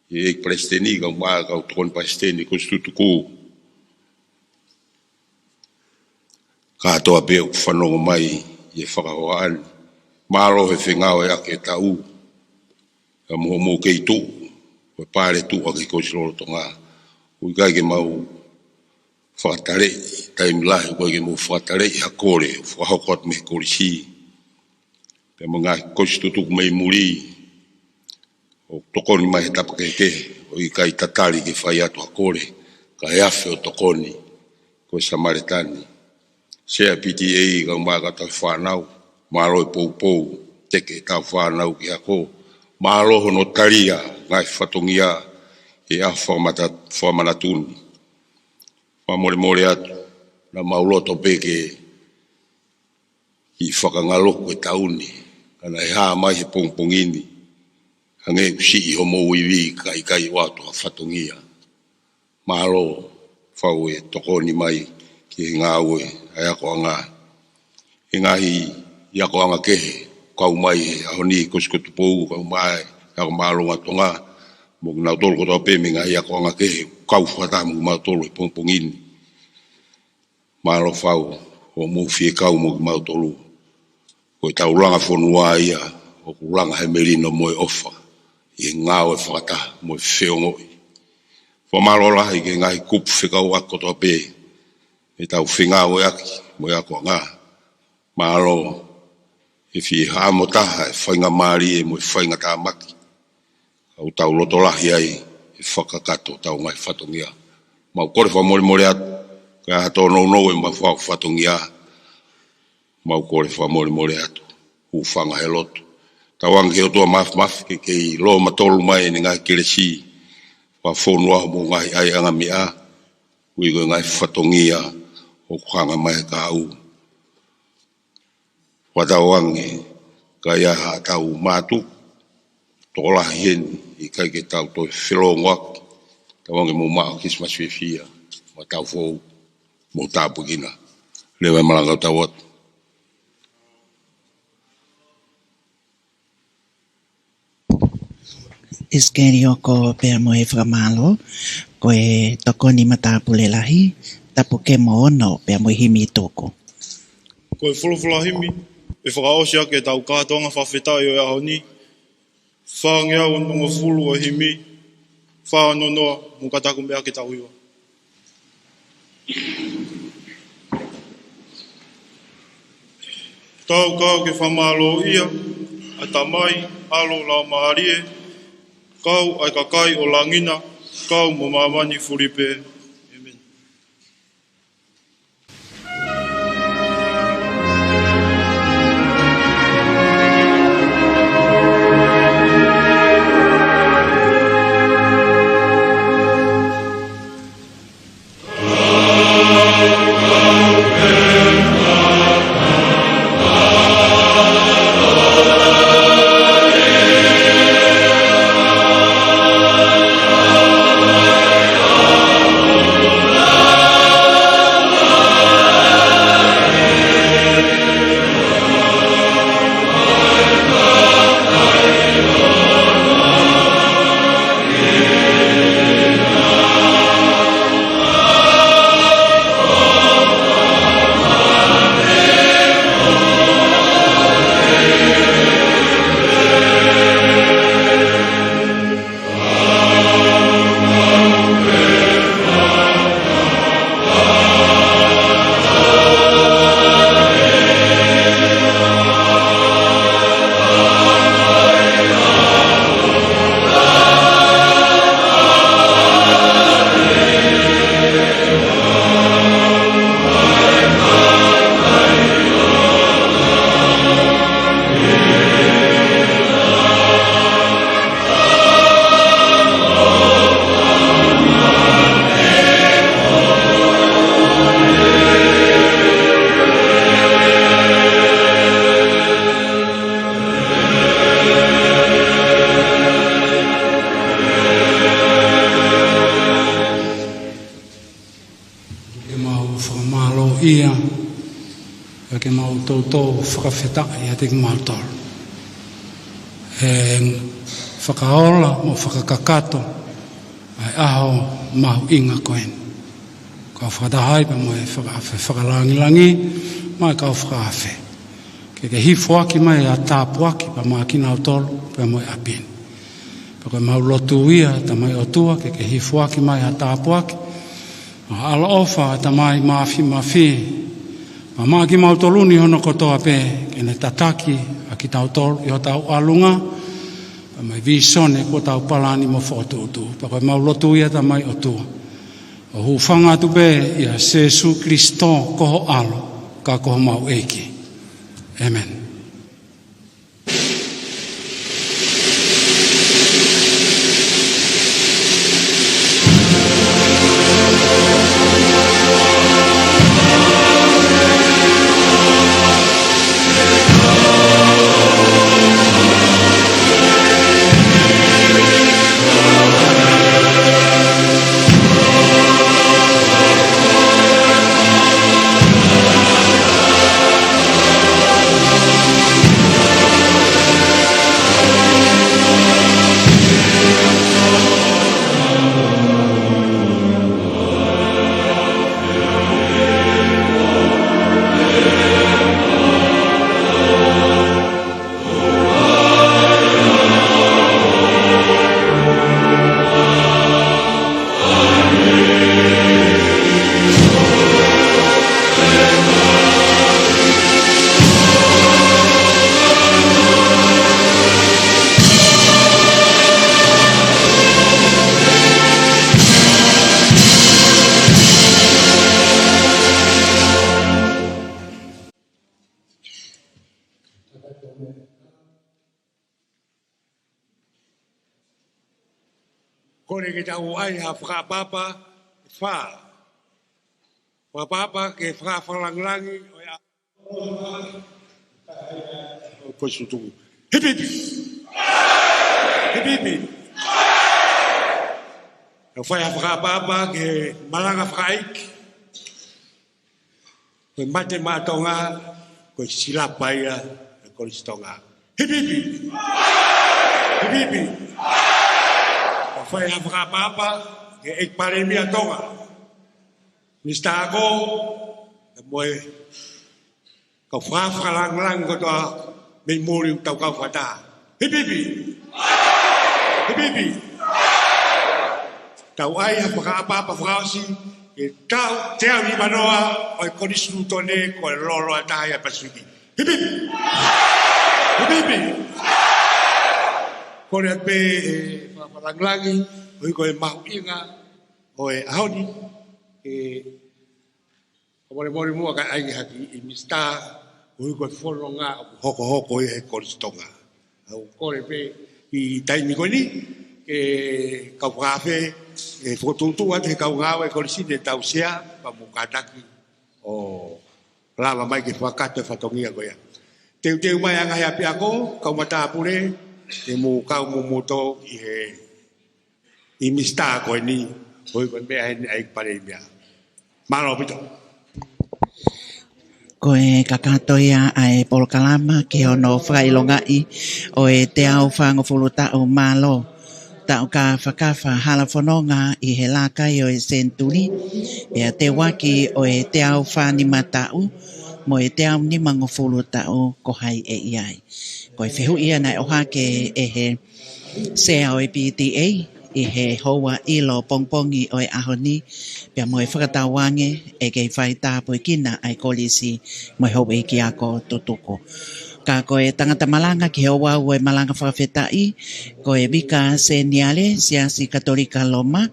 E presteni kau maa kau tokon presteni ko stutuku. Ka toa peo whanonga mai, e whakahoaan, maro he whengao e ake tau, ka moho kei tō, ko pare tō ake ko Kolisi Tonga. Ui kai ke mau whakatare, taimi lahi koe ke mau whakatare i hakore, whakahokot me Kolisi. Pe mga Kolisi tutuku mei muri, o tokoni mai he tapakeke, o i kai tatari ke whai atu hakore, ka eafe o tokoni, ko Samaritani. Sea PTA ka mga katau whanau, maro e pou, teke tau whanau ki hako, maro hono taria, ngai whatongia, e a whamanatuni. Whamore atu, na mauloto peke i whakangaloko e tauni, kana e haa mai he pongpongini, hange usi i homo uiwi kai watu a whatongia. Maro whau e tokoni mai ki he ngā ue, ai ako anga. E ngahi i ako anga kehe, kau mai he ahoni koskotupou, kau mai, ako māronga tonga, mo nau tolu kotoa pēmenga i ako anga kehe, kau whatamu mau tolu e pongpongini. Maro whau, o mōwhie kau mo ki mau tolu. Ko i tau ranga whanua ia, o ku ranga he merino moe ofa, i ngāo e whakata, moe whiongoi. Whamaro lahi ke ngahi kupu whikau ako toa pē, e tau whingāo e aki, moe ako ngā. Maro, e whi hāmo taha, e whainga maari e moe whainga tā maki. Au tau loto lahi ai, e whakakato tau ngai whatongia. Mau kore whamore atu, ka hato nou e mau whatongia. Mau kore whamore atu, whanga he loto. Tau ange o toa maf ke kei lo matolu mai ni ngai Kolisi, whonua mo ngai ai anga mea, ui koe ngai whatongia, o kuhanga mai ka au. Watau ange, ka ia ha tau mātu, tola hien, i kai ke tau toi whilongwaki, tau ange mo maa Christmas whiwhia, ma tau fōu, mo tāpu kina. Lewa malanga tau atu. Iskeri o ko pea mo e whakamalo, ko e tokoni matapu le lahi, tapu ke mo ono pea mo himi toko. Ko e wholowhola himi, e whakaosi ake tau kātonga whawhetai o e ahoni, whangea o nongo fulu o himi, whanonoa mo kataku mea ke tau iwa. Tau kau ke whamalo ia, a tamai, alo lau maarie, kau ai kakai o langina, kau mo mamani furipe. Amen. tō whakawheta i a te ngātoro. Whakaola mo whakakakato ai aho mahu inga koen. Ka whakatahai pa mo e whakalangilangi mai ka whakawhe. Ke hifuaki mai a tāpuaki pa mo a kina tolo pa mo e apini. Pa koe mau lotu ia ta mai o tua ke hifuaki mai a tāpuaki. Ala ofa ta mai mafi. Ma maa ki mau toluni hono kotoa pe, ke ne tataki a ki tau tolu i ho tau alunga, pa mai visone ko tau palani mo fotu utu, pa koe mau lotu ia ta mai o tua. O hu whanga tu pe i a Jesu Kristo koho alo, ka koho mau eiki. Amen. Kore ke tau ai ha whakapapa wha. Whakapapa ke whakawhalanglangi o ia. Koe sutuku. Hipipi! Hipipi! Whai ha whakapapa ke malanga whakaik. Koe mate mātonga, koe silapaia, Kolisi Tonga. Hipipi! Hipipi! Whai ha whakapapa ke ek paremia tonga. Mista ako, moe, ka whawhalang ko toa mei mori tau kau whata. Hipipi! Hipipi! Tau ai ha whakapapa whakausi, e tau te au ni manoa, oi Kolisi tone, ko e lolo a tahi a pasuki. Hipipi! Hipipi! Kore a pe e whawhalanglangi, oi ko e mahu inga, o e ahoni, e mori mua ka aingi haki i mista, oi ko e wholonga, hoko e Kolisi Tonga. Au kore pe i taimi koe ni, e kau whawhe, e whotutua te kau ngāwe Kolisi te tau sea, pa mukataki, o lava mai ke whakato e whatongia koea. Teu mai angahi api ako, kau matapure, e mo kau mo moto i mista koe ni, oi koe mea hene aik pare mea. Maro pito. Koe kakatoia ai polokalama ke ono whakailongai o e te au whangofulu tau malo. Tau ka whakawha hala whanonga i he lakai o e senturi. Pea te waki o e te au whanima tau mo e te au ni mangofulu tau ko hai e iai. Koe whehu ia nai oha ke e he sea o e PTA i he hoa ilo pongpongi o e ahoni. Pea mo e whakatawange e kei whai tāpui kina ai Kolisi mo e hoa i ki ako tutuko. Ka koe tangata malanga ki Ouau Malanga Fakamanatu, koe vika seniale siasi katolika Loma,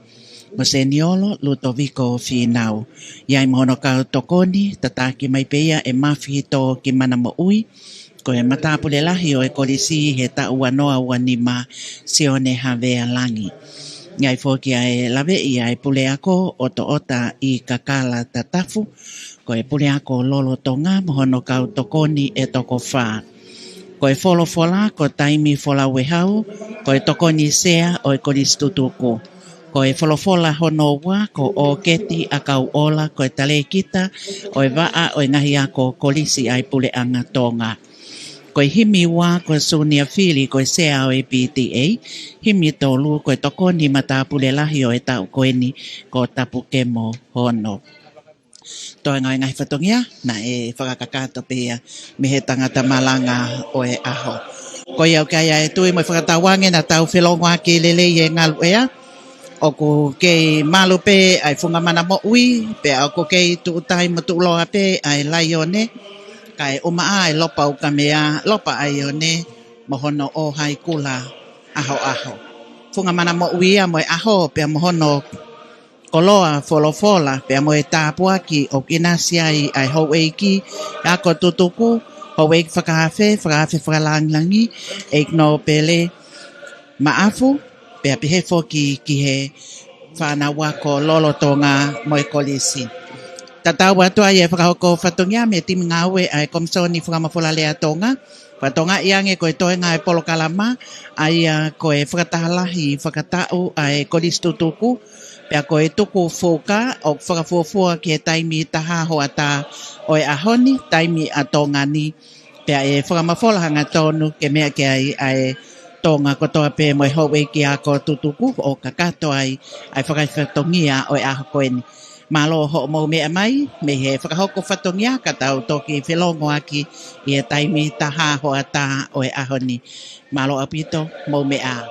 mo seniolo Lutoviko Finau. Iai mohono kau tokoni, tataki mai peia e mafi to ki Manamo'ui, koe matapulelahi o e Kolisi he tau anoa wanima sione havea langi. Iai foki ai lawe i ai pule ako o to ota i kakala tatafu, koe pule ako lolo tonga mohono kau tokoni e toko wha. Koe folo fola ko taimi fola wehau, koe tokoni sea o e Kolisi tutuko. ko e folofola hono wa ko o keti a kau ola ko e tale kita o e waa o e ngahi a ko kolisi ai pule anga tonga. Ko e himi wa ko e sunia fili ko e sea o e PTA, himi tolu ko e toko ni mata pule lahi o e tau ko e ni ko tapu kemo hono. Toi ngahi whatongia na e whakakakato pia me he tangata malanga o e aho. Ko iau kai ai tui mo whakatawange na tau whilongoa ki lele i e ngalu ea. O ko kei malupe ai funga Manamo'ui, pe o ko kei tuutai matuloa pe ai laione, kai umaa ai Lopaukamea, lopa ai one, mohono o hai kula aho. Funga Manamo'ui a moe aho pe mohono koloa folofola pe moe tāpuaki o kinasia ai haueiki, ako tutuku, haueiki whakahafe whakalanglangi, eik no pele maafu, pe apihe foki ki he whanau ko lolo tonga moi kolisi. Tatau atu ai e whakahoko whatongia me timi ngawe ai komisoni whakamawhola lea tonga. Whatonga iange ko e toenga e polo kalama ai ko e whakatahalahi whakatau ai kolisi tutuku. Pea ko e tuku whoka o whakafuafua ki e taimi taha hoa ta o e ahoni, taimi a tonga ni. Pea e whakamawhola hanga tonu ke mea ke ai tonga ko toa pe mo howe ki a ko tutuku o kakato ai whakaiwhatongia o e aho koeni. Malo ho mo mea mai, me he whakahoko whatongia ka tau toki whilongo aki i e taimi taha hoa ta o e aho ni. Malo apito mo mea.